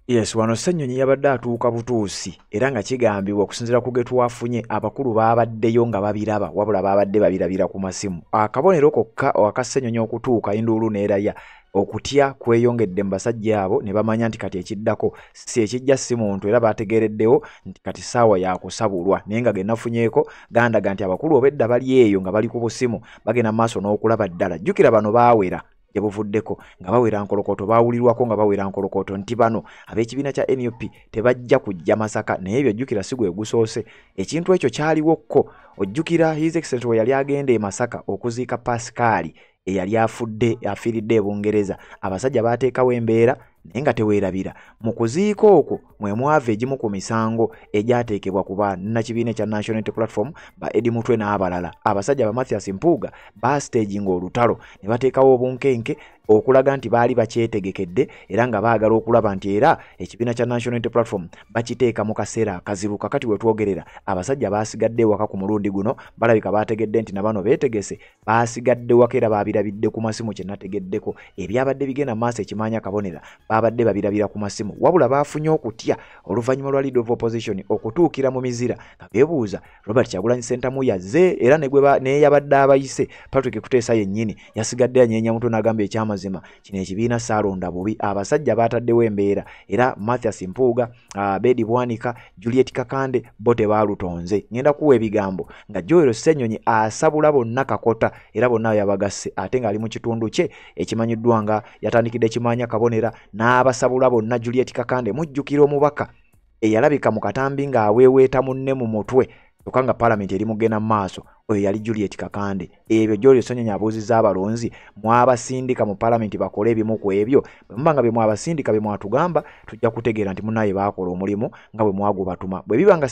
Yes, wano Ssennyonyi yabadde atuuka butuusi era nga kigambibwa okusinziira ku ge twafunye abakulu baabaddeyo nga babiraba wabula baabadde babirabira ku masimu. Akabonero kokka aka Ssennyonyi okutuuka enduulu n'eraya okutya kweyongedde mu basajja abo ne bamanya nti kati ekiddako si ekijja si muntu era baategeereddewo nti kati ssaawa yakusabulwa naye nga gennafunyeeko gandaga nti abakulu obedda bali eyo nga bali ku busimu bagenda maaso n'okulaba ddala. Jjukira bano baawera yabuvuddeko nga bawera nkolokoto baawulirwako nga bawera nkolokoto nti bano ab'ekibiina kya NUP tebajja kujja Masaka naye ebyo jjukira si gwe gusoose. Ekintu ekyo kyaliwokko. Ojjukira His Excellency we yali agenda e Masaka okuziika Pascal eyali afiiridde e Bungereza. Abasajja baateekawo embeera naye nga teweerabira mu kuziika okwo mwe mwava egimu ku misango egyateekebwa ku bannakibiina ekya National Unity Platform ba Eddie Mutwe n'abalala. Abasajja ba Mathias Mpuuga bastaging olutalo ne bateekawo obunkenke okulaga nti baali bakyetegekedde era nga baagala okulaba nti era ekibiina kya National Unity Platform bakiteeka mu kaseera akazibu. Kakati we twogerera abasajja baasigadde waka ku mulundi guno balabika baategedde nti na bano beetegese baasigadde waka era baabirabidde ku masimu kye nategeddeko ebyabadde bigenda maaso ekimanya kabonera baabadde babirabira ku masimu wabula baafunye okutya oluvannyuma lwa Leader of Opposition okutuukira mu mizira nga beebuuza Robert Kyagulanyi Ssentamu yazze era ne yabadde abayise Patrick Kuteesa yennyini yasigadde anyeenya mutwe n'agamba ekyamazima kino ekibiina saalonda bubi. Abasajja baataddewo embeera era Mathias Mpuuga, Bedi Bwanika, Juliet Kakande bo tebaalutonze. Ngenda kuwa ebigambo nga Joel Ssenyonyi asabula bonna Kakota era bonna yabagasse ate ng'ali mu kitundu kye ekimanyiddwa nga yatandikidde Kimanya Kabonera n'abasabula bonna Juliet Kakande mujjukira omubaka eyalabika mu katambi ng'aweeweeta munne mu mutwe okanga parliament eri mugenda maaso oyo yali Juliet Kakande. Ebyo Joel Ssenyonyi abuuzizza abalonzi mwabasindika mu parliament bakole ebimu ku ebyo bwe mubanga bye mwabasindika bye mwatugamba tujja kutegeera nti munnaye baakola omulimu nga bwe mwagubatuma bwe biba nga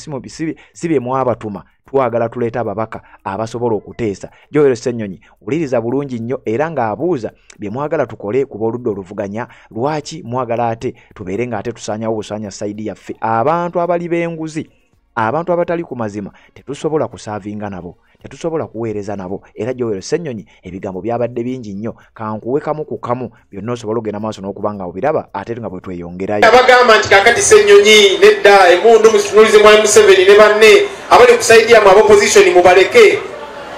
si bye mwabatuma twagala tuleeta ababaka abasobola okuteesa. Joel Ssenyonyi wuliriza bulungi nnyo era ng'abuuza bye mwagala tukole ku b'oludda oluvuganya lwaki mwagala ate tubeere ng'ate tusaanyawo busaanya sayidi yaffe. Abantu abali b'enguzi abantu abatali ku mazima tetusobola kusaavinga nabo tetusobola kuweereza nabo era Joel Ssenyonyi ebigambo byabadde bingi nnyo kankuwe kamu ku kamu byonna osobola ogenda maaso n'okubanga obiraba ate nga bwe tweyongerayo. Abagamba nti kakati Ssenyonyi nedda emundu musitunulize mu Museveni ne banne abali ku sayidi ya opposition mubaleke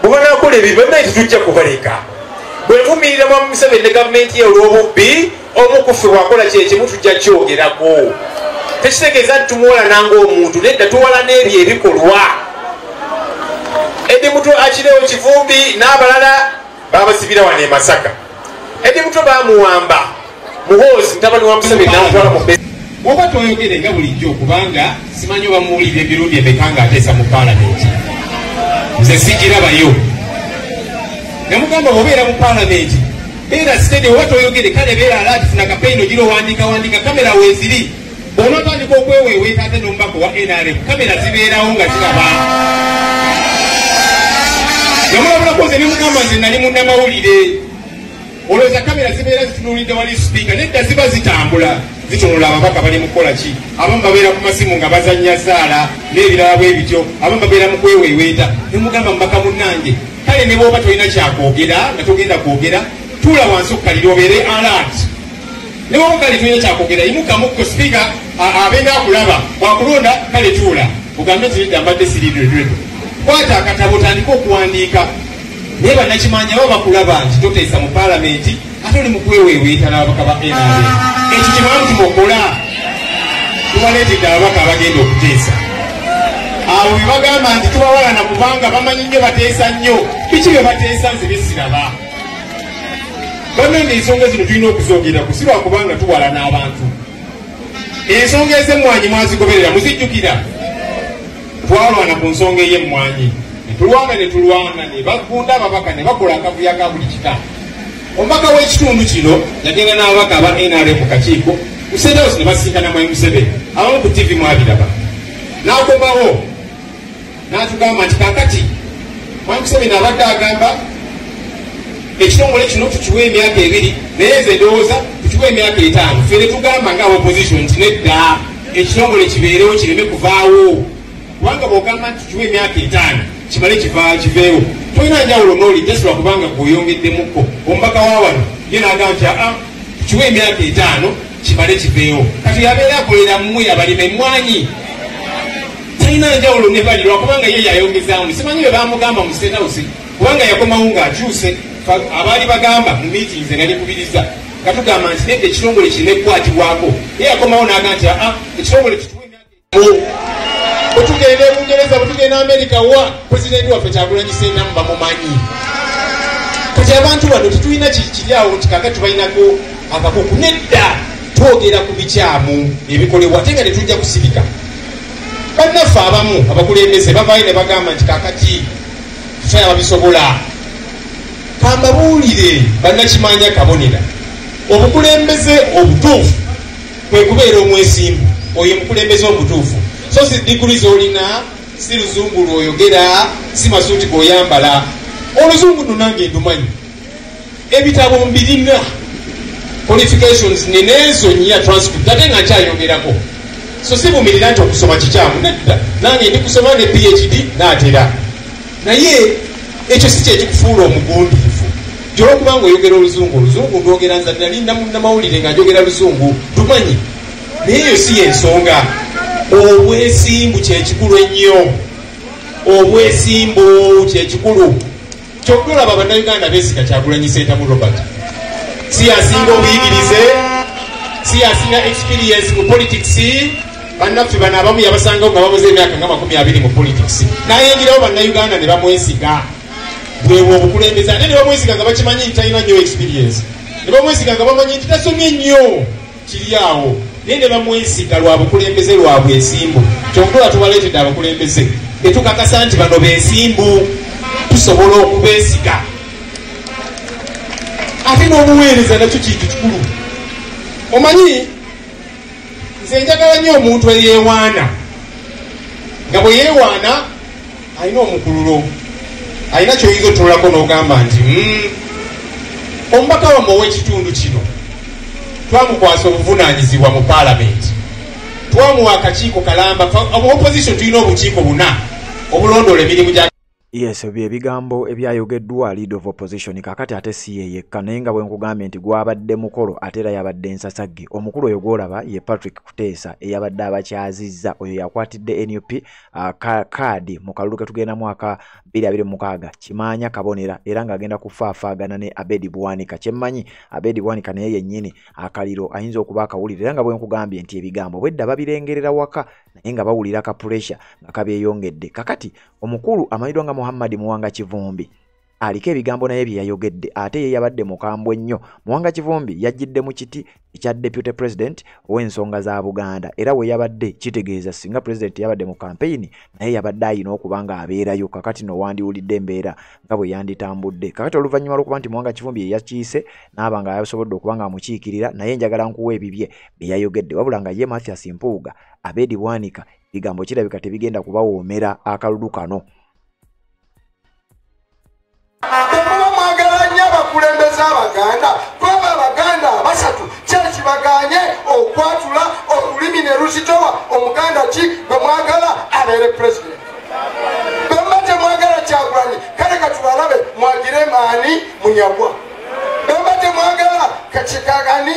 bubanakola ebyo bonna tetujja kubaleka bwe nvumirira mu Museveni ne gavumenti ye olw'obubbi omukufe wakola kyekimu tujja kyogerako tekitegeeza nti tumuwola nanga omuntu nedda tuwala n'ebyo ebikolwa. Eddie Mutwe akirewo Kivumbi n'abalala babasibira wano e Masaka. Eddie Mutwe baamuwamba muhoozi mutabani wa Museveni n'amutwala mu besi. Bw'oba toyogere nga bulijjo kubanga simanyi oba muwulira emirundi emeka ng'ateesa mu paalamenti. Nze sigirabayo. Namugamba bw'obeera mu paalamenti beera sitedi oba toyogere kale beera alaati funa kapeyino giro wandiika kamera weeziri. Bw'onootandika okweweeweeta ate n'omubaka wa NRM kamera zibeerawo nga ziraba. Namulabulakoze ne mugamba nze nali munnamawulire olowooza kamera zibeera zitunuulidde wali sipiika nedda ziba zitambula zitunula ababaka bali mu kukola ki. Abamu babeera ku masimu nga bazannya zaala n'ebirala bwe bityo abamu babeera mu kweweeweeta. Ne mugamba mubaka munnange kale ne bw'oba tolina kyakwogera nga togenda kwogera tuula wansi okkalira obeere alert. Ne bw'oba kale tolina kyakwogera yimukamukko sipiika abenga akulaba bwakulonda kale tuula ogambe nti nedda mbadde siriireredo. Kwata akatabo otandika okuwandiika naye bannakimanya baba bakulaba nti toteesa mu paalamenti ate oli mu kweweeweeta n'ababaka ba NRM. Ekyo kimanyi nti mukola tubaleetedde ababaka abagenda okuteesa. Abo bye bagamba nti tubawalana kubanga bamanyi nnyo bateesa nnyo biki bye bateesa nze besiraba. Bannange ensonga zino tulina okuzoogera kusirwa kubanga tuwalana abantu. Ensonga ez'emmwanyi mwazigoberera muzijjukira. Twalwana ku nsonga ey'emmwanyi ne tulwana ne bagunda ababaka ne bakola akavuyo aka buli kika. Omubaka w'ekitundu kino yagenda n'ababaka aba NRM mu kakiiko ku State House ne basinkana Mwai Museveni abamu ku TV mwabiraba. N'akomawo n'atugamba nti kakati Mwai Museveni abadde agamba ekitongole kino tukiwe emyaka 2 naye nze ndowooza tukiwe emyaka 5. Ffe ne tugamba nga opposition nti nedda ekitongole kibeerewo kireme kuvaawo kubanga bw'ogamba nti tukiwe emyaka 5 kimale kiveewo tolina njawulo n'oli just lwakubanga gweyongeddemuko. Omubaka wa wano ye n'agamba nti tukiwe emyaka 5 kimale kiveewo kati yabeera akolera mmwe abalima emmwanyi talina njawulo ne bali lwakubanga ye yayongezaamu. Simanyi bwe baamugamba mu State House kubanga yakomawo ng'akyuse abaali bagamba mu meetings nalikubiriza katugamba nti nedda ekitongole kirina ekkwatibwako ye yakomawo n'agamba nti ekitongole kituwe emyaka bwetugenda e Bungereza bwetugenda Amerika wa pulezidenti waffe Kyagulanyi Ssentamu bamumanyi. Kati abantu bano tetulina kiri awo nti kakati tubalinako akakuku nedda twogera ku bikyamu ebikolebwa ate nga netujja kusibika. Bannaffe abamu abakulembeze bavaayo ne bagamba nti kakati tutaya babisobola. Kambabuulire bannakimanya kabonera obukulembeze obutuufu kwe kubeera omwesimbu oyo mukulembeze omutuufu so si diguli z'olina si luzungu lw'oyogera si masuuti g'oyambala oluzungu nno nange ndumanyi ebitabo mbirina qualifications neneezo nnya transcript ate nga nkyayogerako so si bumirira nti okusoma kikyamu nedda nange ndi kusoma ne phd n'atera naye ekyo si kyekikufuula omugundiifu gyolwokubanga oyogera oluzungu ndwogera nza nali namawulire nga njogera luzungu tumanyi naye eyo si yensonga obwesimbu kyekikulu ennyo obwesimbu kyekikulu kyokkulaba bannayuganda beesiga Kyagulanyi Ssentamu Robert si asinga obuyigirize si asinga experience mu politics bannaffe bano abamu yabasangawo nga bamaze emyaka nga 20 mu politics nayengerawo bannayuganda ne bamwesiga bwewe obukulembeze ate ne bamwesiga nga bakimanyi nti talina nnyo experience ne bamwesiga nga bamanyi nti tasomye nnyo kiri awo naye ne bamwesiga lwa bukulembeze lwa bwesimbu kyokkola tubaleetedde abakulembeze tetukakasa nti bano beesimbu tusobola okubeesiga ate n'obuweereza nakyo kintu kikulu omanyi nze njagala nnyo omuntu eyeewaana nga bwe yeewaana alina omukululo alina kyoyinza otulako n'ogamba nti omubaka wamwe ow'ekitundu kino twamukwasa obuvunaanyizibwa mu paalamenti twamuwa akakiiko kalamba opposition tulina obukiiko buna obulondoola emirimu gya Yes, ebigambo ebyayogeddwa leader of opposition kakati ate si yekka naye nga bwe nkugambye nti gwabadde mukolo ate era yabadde nsasagge omukulu oyo gwolaba ye Patrick Kuteesa eyabadde abakyazizza oyo yakwatidde NUP kaadi mu kalulu ke tugenda mwaka 2026 Kimanya Kabonera era ng'agenda kufaafaagana ne Abedi Bwanika kyemmanyi Abedi Bwanika naye yennyini akaliro ayinza okuba akawulire era nga bwe nkugambye nti ebigambo bwedda babirengerera waka naye nga bawulira ka pressure nga kabyeyongedde kakati omukulu amanyidwa nga Muhammad Muwanga Kivumbi aliko ebigambo naye bye yayogedde ate ye yabadde mukambwe nnyo Muwanga Kivumbi yajjidde mu kiti ekya deputy president ow'ensonga za Buganda era we yabadde kitegeeza singa president yabadde mu campaign naye yabadde ayina okuba nga abeerayo kakati no wandiwulidde embeera nga bwe yanditambudde kakati oluvannyuma lw'okuba nti Muwanga Kivumbi ye yakiise n'aba nga yasobodde okuba nga amukiikirira naye njagala nkuwa ebibye bye yayogedde wabula nga ye Mathias Mpuuga Abedi Bwanika bigambo kirabika tebigenda kubawoomera akalulu kano. Temuba mwagala nnyo abakulembeze Abaganda kuba Abaganda basatu kyekibaganye okwatula olulimi ne luzitowa Omuganda ki bwe mwagala abeere president bemba temwagala Kyagulanyi kale katubalabe mwagire Maani Munyagwa bemba temwagala Kachikagani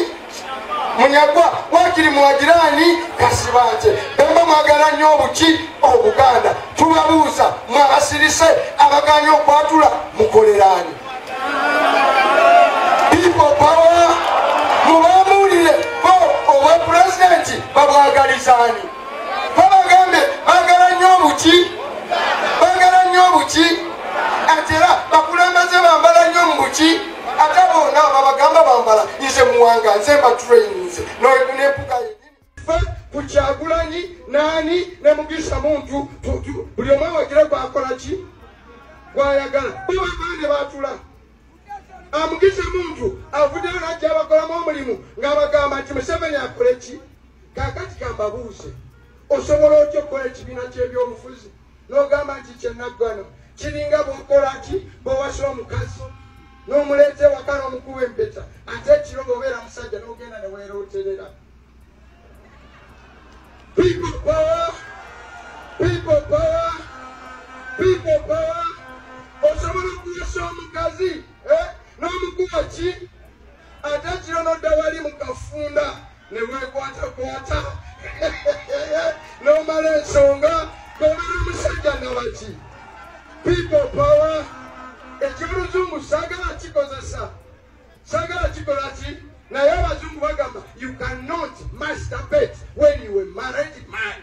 Munyagwa wakiri mwagirani Kasibanje bemba mwagala nnyo obuki Obuganda tubabuuza mwabasirise abaganye okwatula mukolerani people power mubamulire bo owa president babwagalizani babagambe bagala nnyo obuki atera bakulembeze bambala nnyo mu buki ate bona babagamba bambala nze Muwanga nze mba trains nepuka ku Kyagulanyi nani ne Mugisha Muntu buli omwe wagira gwakola ki gwayagala bwebagande batula Mugisha Muntu avuddeyo najja abakolamu omulimu ng'abagamba nti Museveni akole ki kakati kambabuuze osobola otya okukola ekibiina ky'ebyobufuzi n'ogamba nti kyennaggwano kiringa bw'okola ki bw'owasa omukazi n'omuleeta ewaka n'omukuba empeta ate ekiro bw'obeera musajja n'ogenda ne weerooterera people power people power people power osobola okuwasa omukazi n'omukuba ki ate ekiro n'odda wali mu kafunda ne weekwatakwata n'omala ensonga g'obeera omusajja nabaki people power ekibuluzungu saagala kikozesa saagala kikola ki naye abazungu bagamba you cannot masturbate when you were married man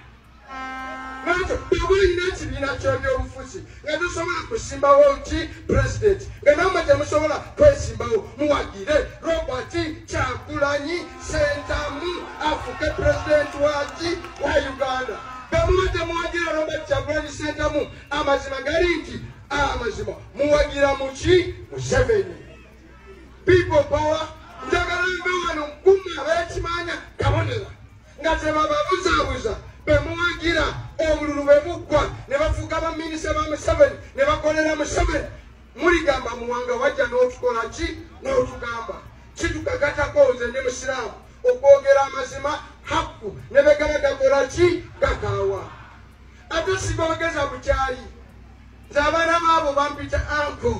nakyo bw'oba olina ekibiina ky'ebyobufuzi nga tosobola kusimbawo ki president nga namwe temusobola kwesimbawo muwagire Robert Kyagulanyi Ssentamu afuke president waki wa Uganda gamuba temuwagira Robert Kyagulanyi Ssentamu amazima gali nti amazima muwagira muki Museveni people power njagala mbe wano nkumu ab'ekimanya Kabonera nga tebababuzaabuza bemuwagira obululu bwe buggwa ne bafuuka baminisita ba Museveni ne bakolera Museveni muligamba muwanga wajja n'otukola ki n'otugamba kitukakatako nze ndi musiraamu okwogera amazima hakku ne begaba gakola ki gakaawa ate siboogeza bukyali nze abaana baabo bampita anko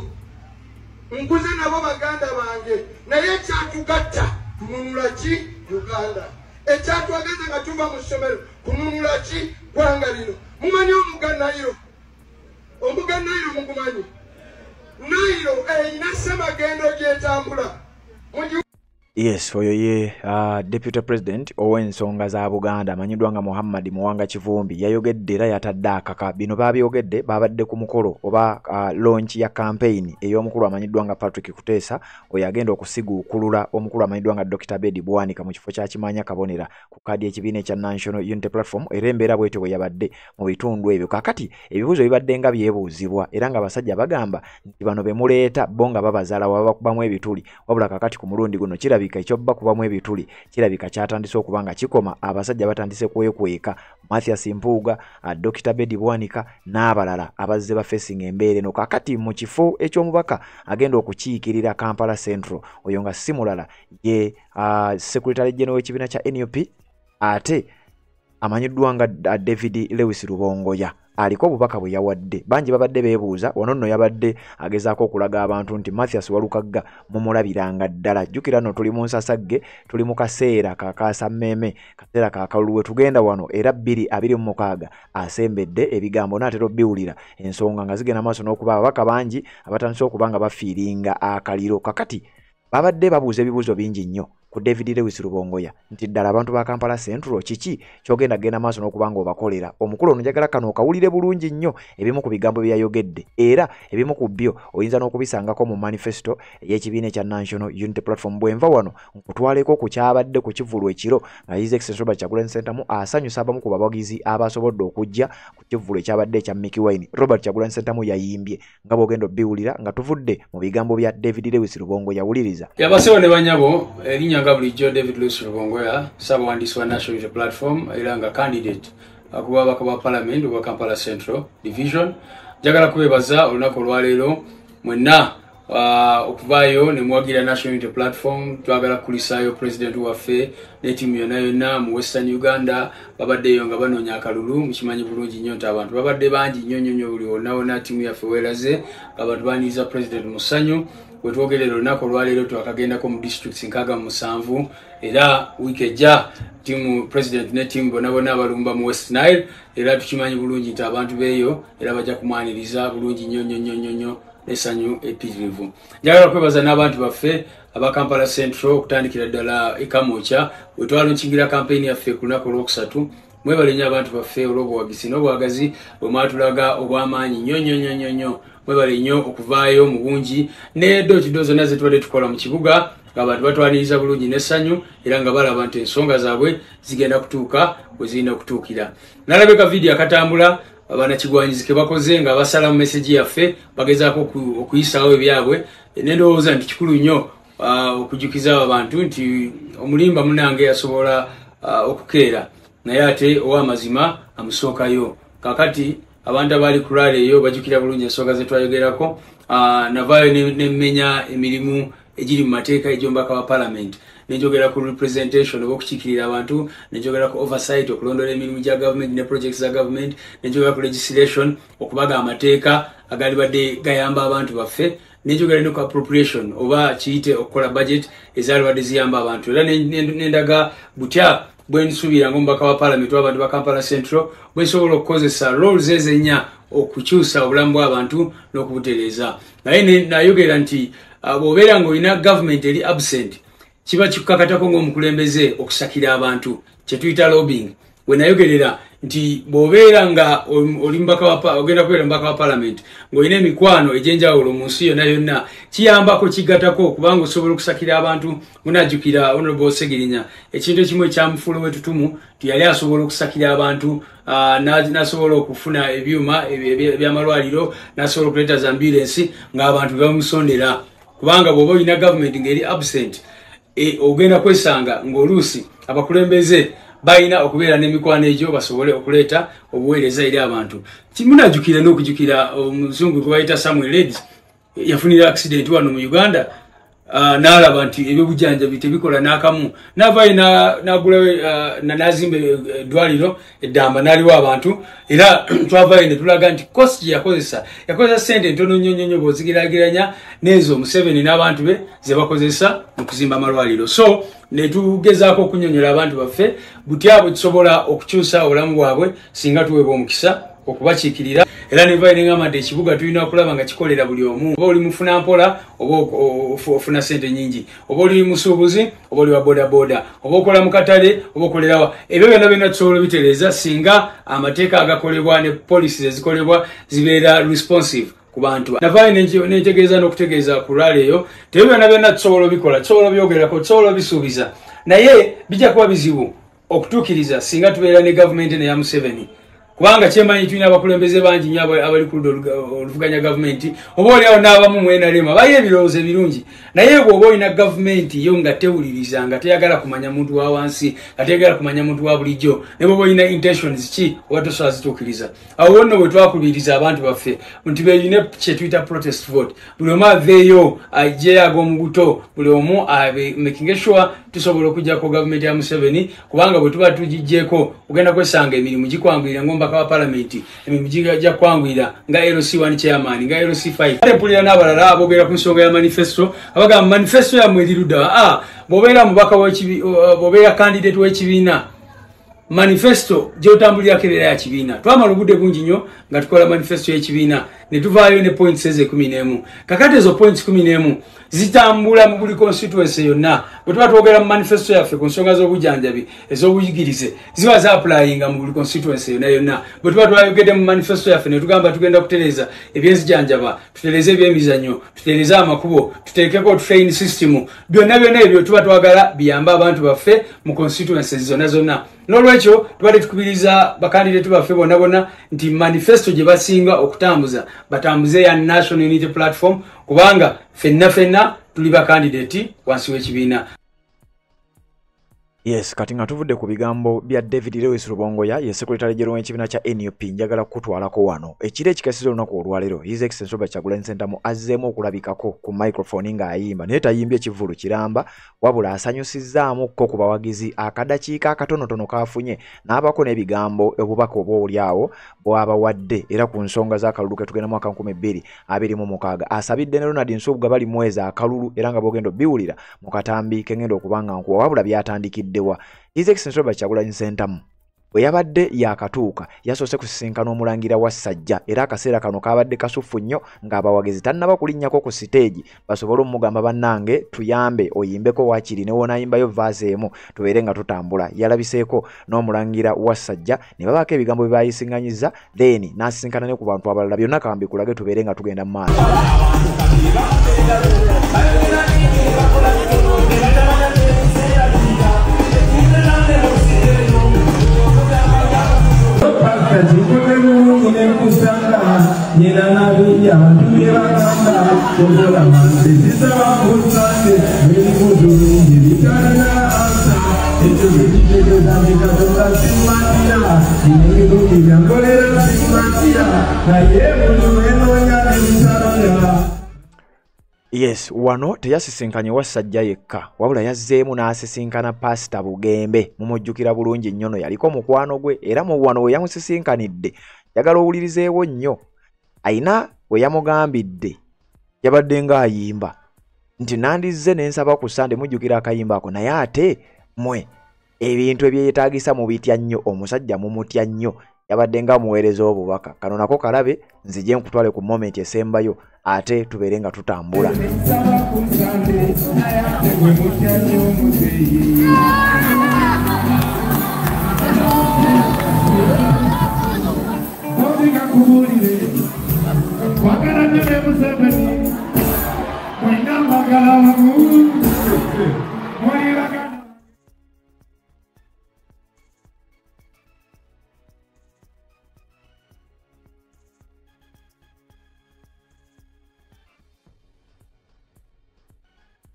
nkuze nabo baganda bange naye ekyatugatta kununula ki Uganda ekyatwagaza nga tuva mu ssomero kununula ki ggwanga lino mumanyi Nairo mugumanyi Nairo eyina ssemagendo gyetambula. Yes, oyo ye Deputy President ow'ensonga za Buganda amanyiddwa nga Muhammad Muwanga Kivumbi yayogedde era yatadde akaka bino babyogedde babadde ku mukolo oba launch ya campaign ey'omukulu amanyiddwa nga Patrick Kuteesa oyo agenda okusiguukulula omukulu amanyiddwa nga Dr. Bedi Bwanika mu kifo kya Kimanya Kabonera ku kadi y'ekibiina ekya National Unity Platform era embeera bwetyo bwe yabadde mu bitundu ebyo. Kakati ebibuuzo bibadde nga byebuuzibwa era nga abasajja bagamba nti bano bemuleeta bo nga babazaala babakubamu ebituli wabula kakati ku mulundi guno kirabika ekyoba kubamu ebituli kirabika kyatandise okuba nga kikoma abasajja batandise kwekweka Mathias Mpuuga Dr. Bedi Bwanika n'abalala abazze ba facing embeere no kakati mu kifo eky'omubaka agenda okukiikirira Kampala Central oyo nga si mulala ye Secretary General w'ekibiina kya NUP ate amanyiddwa nga David Lewis Rubongoya aliko obubaka bwe yawadde bangi babadde beebuuza wano nno yabadde agezaako okulaga abantu nti Mathias Walukagga mumulabiranga ddala jjukira nno tuli mu nsasagge tuli mu kaseera kakaasa mmeme kaseera kakaluluwe tugenda wano era 2026 asembedde ebigambo n'atera obbiwulira ensonga nga zigenda maaso n'okuba ababaka bangi abatandise okuba nga bafiiringa akaliro kakati babadde babuuza ebibuuzo bingi nnyo ku David Lewis Rubongoya nti ddala abantu ba Kampala Central kiki kyogenda genda maaso n'okubanga obakolera omukulu ono njagala kano okawulire bulungi nnyo ebimu ku bigambo bye yayogedde era ebimu ku byo oyinza n'okubisangako mu manifesto ey'ekibiina ekya National Unity Platform bwenva wano nkutwaleko ku kyabadde ku kivulu ekiro nga His Excellency Robert Kyagulanyi Ssentamu asanyusa abamu ku bawagizi abasobodde okujja ku kivulu ekyabadde ekya Mickey Wine. Robert Kyagulanyi Ssentamu yayimbye nga bw'ogenda obbiwulira nga tuvudde mu bigambo bya David Lewis Rubongoya yawuliriza yabasewo ne banyabo erinya Bulijjo David Lewis Rubongoya Ssaabawandiisi wa National Unity Platform era nga candidate akuba ababaka ba Parliament wa Kampala Central Division. Njagala kubeebaza olunaku olwaleero mwenna okuvaayo ne muwagira National Unity Platform twagala kulisaayo President waffe ne ttiimu yonna mu Western Uganda babaddeyo nga banoonya akalulu mukimanyi bulungi nnyo nti abantu babadde bangi nnyo buli wonna ttiimu yaffe weeraze abantu baaniriza President mu ssanyu. Wetwogerera olunaku olwaleero twakagendako mu districts 67 era wiiki ejja tiimu President ne ttiimu bonna abalumba mu West Nile era tukimanyi bulungi nti abantu beeyo era bajja kumwaniriza bulungi nnyo n'essanyu epitirivu. Njagala kwebaza n'abantu baffe aba Kampala Central okutandikira ddala ekamokya wetwalunkingira campaign yaffe ku lunaku olwokusatu. Mwebale nnyo abantu baffe olw'obuwagizi n'obwagazi bwe mwatulaga obw'amaanyi nnyo mwebale nnyo okuvaayo mu bungi n'eddookido zonna ze tubadde tukola mu kibuga ng'abantu batwaniriza bulungi n'essanyu era nga balaba nti ensonga zaabwe zigenda kutuuka bwe zirina okutuukira. Nalabeka vidiyo akatambula abanakigwanyizi ke bakoze nga basala mu meseji yaffe bagezaako okuyisaawo ebyabwe n'endowooza nti kikulu nnyo okujjukiza abantu nti omulimba munange yasobola okukeera naye ate ow'amazima amusookayo. Kakati abantu abali ku rally eyo bajjukira bulungi ensonga ze twayogerako. Navaayo n'emmenya emirimu egiri mu mateeka egy'omubaka wa Parliament nenjogera ku representation oba okukiikirira abantu nenjogera ku oversight okulondola emirimu gya government ne projects za government nenjogera ku legislation okubaga amateeka agali badde gayamba abantu baffe nenjogera ne ku appropriation oba kiyite okukola budget ezaali badde ziyamba abantu era nendaga butya bwe nsuubira ng'omubaka wa Parliament w'abantu ba Kampala Central bwe nsobola okukozesa roles ezenya okukyusa obulamu bw'abantu n'okubutereeza. Naye nayogera nti bw'obeera ng'olina government eri absent kiba kikukakatako ng'omukulembeze okusakira abantu kye tuyita lobbying. We nayogerera nti bw'obeera nga oli ogenda kubeera mubaka wa Parliament ng'olina emikwano egy'enjawulo mu nsi yonna kiyambako kigatako kubanga osobola okusakira abantu. Munajjukira Honorable Segirinya ekintu ekimu ekyamufuula wetutumu tiyali asobola okusakira abantu n'asobola okufuna ebyuma ebyamalwaliro n'asobola okuleeta za ambulance ng'abantu bamusondera kubanga bw'oba olina government ng'eri absent ogenda kwesanga ng'oluusi abakulembeze bayina okubeera n'emikwano egyo basobole okuleeta obuweereza eri abantu. Munajjukira n'okujjukira omuzungu gwe bayita Samuel Reds yafunira accident wano mu Uganda. N'alaba nti ebyobujjanjabi tebikola n'akamu n'avaayo n'agulawo n'azimba eddwaliro eddamba n'aliwo abantu era twavaayo ne tulaga nti kosti yakozesa ssente ntono nnyo bw'ozigerageranya n'ezo Museveni n'abantu be ze bakozesa mu kuzimba amalwaliro. So ne tugezaako okunnyonnyola abantu baffe butya bwe tusobola okukyusa obulamu bwabwe singa tuweebwa omukisa okubakiikirira. Era ne vayo n'engamba nti ekibuga tulina okulaba nga kikolera buli omu. Oba oli mufuna mpola oba ofuna ssente nnyingi, oba oli musuubuzi oba oli wa bodaboda, oba okola mu katale oba okolerawa. Ebyo byonna tusobola obitereeza singa amateeka agakolebwa ne poliisi ezikolebwa zibeera responsive ku bantu. Navaayo n'entegeeza n'okutegeeza ku lwala eyo tebyo byonna tusobola obikola, tusobola obyogerako, tusobola obisuubiza, naye bijja kuba bizibu okutuukiriza singa tubeera ne gavumenti eya Museveni. Kubanga kyemanyi tulina abakulembeze bangi nnyo abali ku oluvuganya gavumenti, oba oliawo n'abamu mwenalema baye ebirowoozo ebirungi, naye bw'oba olina gavumenti yo nga tewuliriza, nga teyagala kumanya muntu wa wansi, nga teyagala kumanya muntu wa bulijjo, ne bw'oba olina intentions ki oba tosobola zituukiriza. Awo nno bwe twakubiriza abantu baffe nti beeyine kye tuyita protest vote, buli omu aveeyo ajjeyo ag'omubuto, buli omu making sure tusobola okugyako gavumenti ya Museveni, kubanga bwe tuba tugijjeeko ogenda kwesanga emirimu gikwanguyira ng'omubaka wa palamenti, emirimu gijja kwanguyira nga LC1 chairman, nga LC5. Ate mpulira n'abalala aboogera ku nsonga ya manifesto abagamba manifesto yammwe eri ludda. Bw'obeera mubaka bw'obeera candidate w'ekibiina, manifesto gy'otambulirako ebeera ya kibiina. Twamala obudde bungi nnyo nga tukola manifesto y'ekibiina ne tuvaayo ne points eze 11. Kakati ezo points 11 zitambula mu buli constituency yonna. Bwe tuba twogera mu manifesto yaffe ku nsonga z'obujjanjabi ez'obuyigirize ziba za-applyinga mu buli constituency yonna. Bwe tuba twayogedde mu manifesto yaffe ne tugamba tugenda kutereeza ebyenzijanjaba, tutereeze ebyemizannyo, tutereeze amakubo, tuteekeko train system, byonna ebyo tuba twagala biyambe abantu baffe mu constituency zonna. N'olwekyo tubadde tukubiriza bakandidate baffe bonna nti manifesto gye basinga okutambuza batambuze ya National Unity Platform, kubanga fenna tuli bakandidate wansi w'ekibiina. Yes, kati nga tuvudde ku bigambo bya David Lewis Rubongoya, ye Secretary General w'ekibiina kya NUP, njagala kutwalako wano ekiro ekikasiza olunaku olwaleero His Excellency Robert Kyagulanyi Ssentamu azzeemu okulabikako ku microphone ng'ayimba, naye tayimbye kivulu kiramba, wabula asanyusizzaamuko ku bawagizi akadakiika akatonotono kaafunye n'abako n'ebigambo obubaka oba oliawo bw'abawadde era ku nsonga z'akalulu ke tugenda mu mwaka 2026. Asabidde ne Ronald Nsubuga bali mweza akalulu era nga bw'ogenda obbiwulira mu katambi kengenda okubanga nkuwa, wabula byatandikidde His Excellency Robert Kyagulanyi Ssentamu bwe yabadde yakatuuka yasoose kusisinkana omulangira wa Ssajja era akaseera kano kabadde kasuffu nnyo ng'abawagizi tannaba kulinnyako ku siteegi basobole omugamba bannange tuyambe oyimbeko waakiri ne wonaayimbayo vaasi emu tubeere nga tutambula. Yalabiseeko n'omulangira wa Ssajja ne babaako ebigambo bye baayisiŋŋanyizza then n'asisinkana ne ku bantu abalala, byonna kambi kulage tubeere nga tugenda mu maaso. Yes, wano teyasisinkanye wa Ssajja yekka, wabula yazzeemu n'asisinkana Pastor Bugembe. Mumujjukira bulungi nnyo no yaliko mukwano gwe era mu wano we yamusisinkanidde yagala owulirizeewo nnyo. Ayina we yamugambidde yabadde ng'ayimba nti nandizze ne nsaba ku Sande mujjukira akayimba ako, naye ate mwe ebintu ebyeyetaagisa mu bitya nnyo, omusajja mumutya nnyo, yabadde nga muweereza obubaka. Kano nako kalabe nzije nkutwale ku moment esembayo ate tubeere nga tutambula.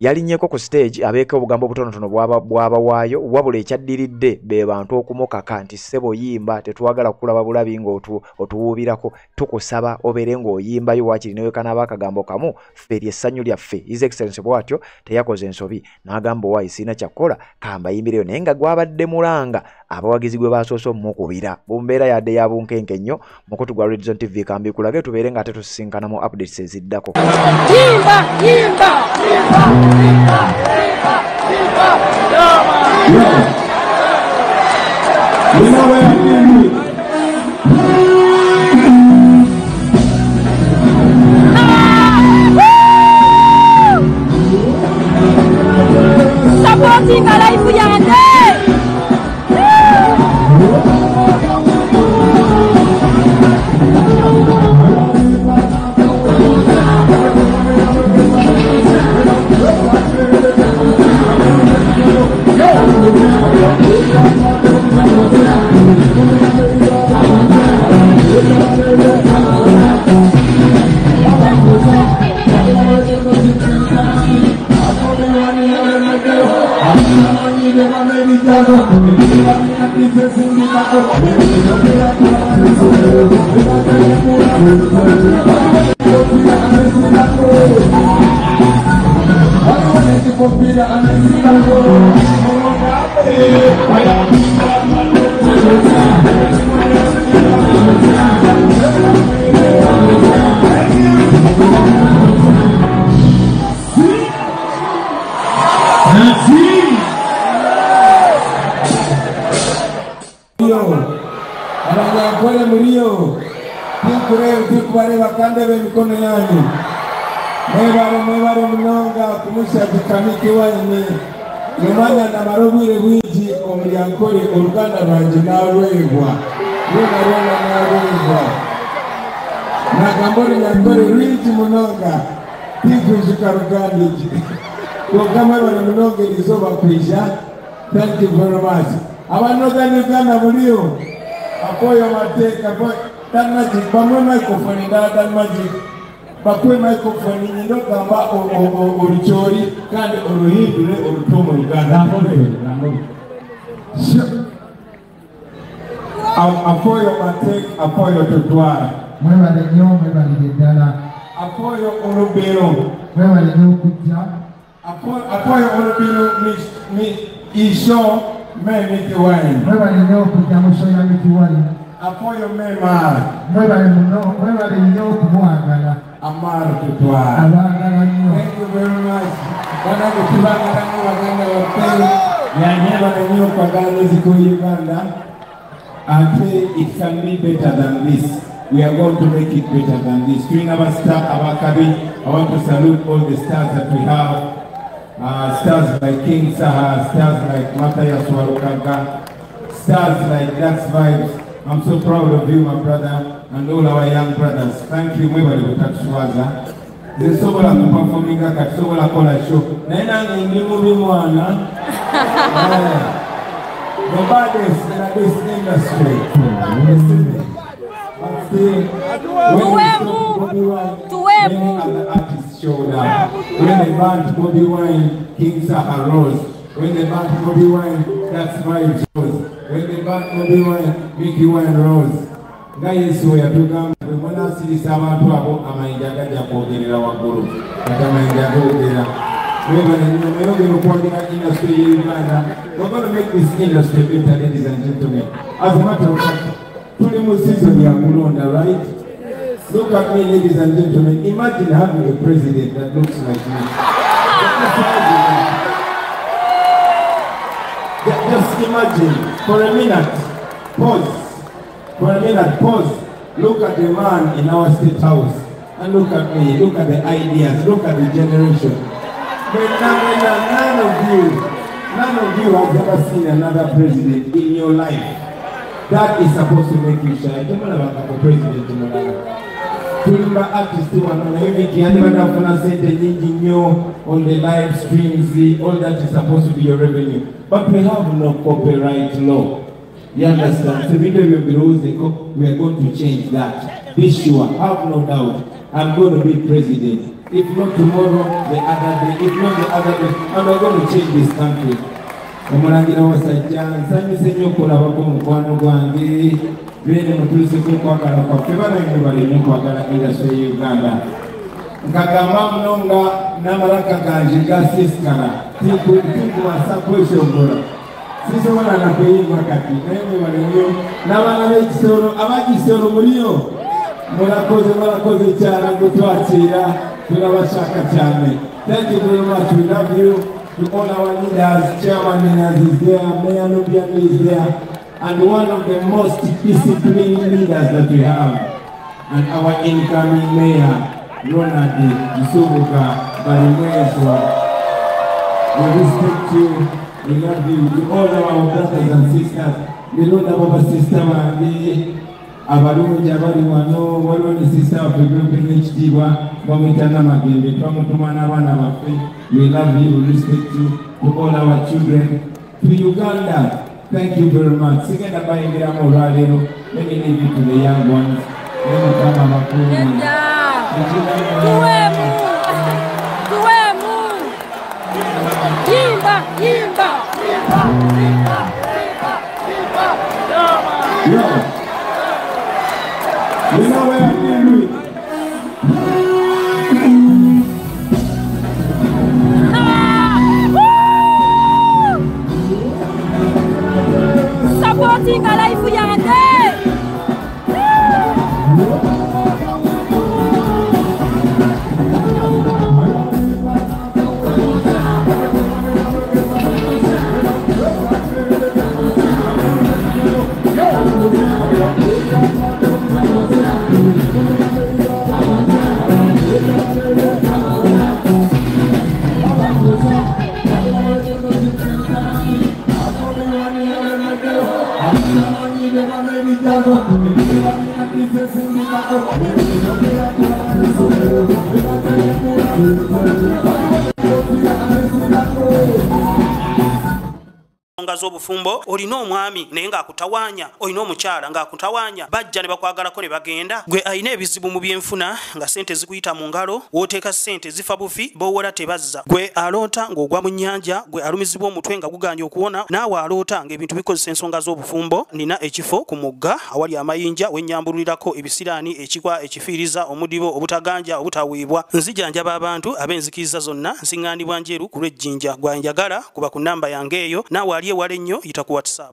yalinnyeko ku stage abeeka obugambo obutonotono bw'abawaayo wabula ekyaddiridde be bantu okumukaka nti ssebo yimba tetwagala kulaba bulabi ng'otuwuubirako tukusaba obeere ng'oyimbayo waakiri newekanaaba akagambo kamu ffe lyessanyu lyaffe His Excellency bw'atyo teyakoze ensobi n'agamba owaayi sirina kyakkola kambayimbireyo naye nga gwabadde mulanga abawagizi gwe basoose omukubira bumbeera yadde ya bunkenke nnyo mukutu gwa Red Zone TV kambikulage tubeere nga ate tusisinkana mu updates eziddako. Supporting a life yande. Mwebale mnonga kumusha kukamiki wanyine Yomanya na marobwire bwiji omulyankole oluganda lwanje n'alwebwa Luna n'alwebwa Nagambole nyankole lwiji munonga Tikwishuka rugandiji Kwa mwebale mnonga ilizoba kuisha. Thank you very much. Abanoga Uganda mulio Apoyo mateka Dan magic, bamwe microphone ndala dan magic bakwe microphone nyindo gamba orichori kandi orohindure orutomo Uganda apoyo matek apoyo tutwara mwebale nnyo mwebale ddala apoyo olubero mwebale nnyo okujja apoyo olubero ni isho memiti wine mwebale nnyo okujja mushoya miti wine apoyo mema mwebale nnyo okumwagala Amar tutwara abagala nnyo. Thank you very much. Bana kutubagala nnyo baganda baffe yanyeba nnyo kwagala muziko Uganda. Ate it can be better than this. We are going to make it better than this. Twin our star abakabi. I want to salute all the stars that we have. Stars like King Saha, stars like Mathias Warukaga, stars like Dax Vibes. I'm so proud of you, my brother, and all our young brothers. Thank you, mwebale kutatuwaza. Zesobola kuperforminga katusobola kola show. Naina ngimu mwana. The baddest in this industry. When other artists showed up. When the band Bobby Wine, King Saha rose. When the band Bobby Wine, Dax Vibes rose. When the band Bobby Wine, Mickey Wine rose. Guys, we are doing when I see someone to about a mind that I put in our group. But I'm in the we're going to make this industry better, ladies and gentlemen. As a matter of fact, 20 more seasons are Mulonda, right? Look at me, ladies and gentlemen. Imagine having a president that looks like me. Just imagine, for a minute, pause. For a minute, pause. Look at the man in our state house. And look at me, look at the ideas, look at the generation. But none of you has ever seen another president in your life. That is supposed to make you shine. Don't know about the president in your life. Tulimba artists wanaona hivi kiani wanafanya sente nyingi nyo on the live streams, all that is supposed to be your revenue. But we have no copyright law. You understand? So we are going to change that. Be sure, have no doubt. I'm going to be president. If not tomorrow, the other day. If not the other day, and we're going to change this country. Omulangira wasajja nsanyuse nnyo okulabako mukwano gwange bene mutuuse kw'okwagala kwaffe banange baleme kwagala industry ya Uganda. Nkagamba muno nga n'amalaka ganje gasisikala tikuwasa kwesongola sisobola na kuyimba kati naye mwebale nnyo n'abaana b'ekisolo abakisolo muliyo mulakoze cyane gutwakira turabashaka cyane. Thank you very much. We love you. To all our leaders, Chairman Minas is there, Mayor Nubian is there, and one of the most disciplined leaders that we have, and our incoming Mayor, Ronald Isubuka Barimweswa. We respect you, we love you. To all our brothers and sisters, we know that our sister Mandi, abalungi abali wano waliwo ne sister waffe gwempenya ekitiibwa bamuyitana Magembe twamutuma n'abaana baffe. We love you, we respect you. To all our children, to Uganda, thank you very much. Sigenda bayingiramu olwaleero, let me leave you to the young ones. Mukama bakulu. Tuwemu yimba You know where I'm going to do it. Supporting a life yange. Z'obufumbo olina omwami naye ng'akutawanya, olina omukyala ng'akutawanya, bajja ne bakwagalako ne bagenda. Gwe alina ebizibu mu byenfuna nga sente zikuyita mu ngalo, w'oteeka sente zifa bufi b'owola tebazza. Gwe aloota ng'ogwa mu nnyanja, gwe alumizibwa omutwe nga guganja okuwona, naawe aloota ng'ebintu bikozesa ensonga z'obufumbo. Nina ekifo ku mugga awali amayinja wennyambulirako ebisiraani, ekikwa, ekifiiriza, omudibo, obutaganja, obutaweebwa. Nzijanjaba abantu ab'enzikiriza zonna, nsiŋŋaanibwa njeru ku lw'ejjinja. Gwanjagala kuba ku nnamba yange eyo, naawe ali ewala ennyo yita ku WhatsApp.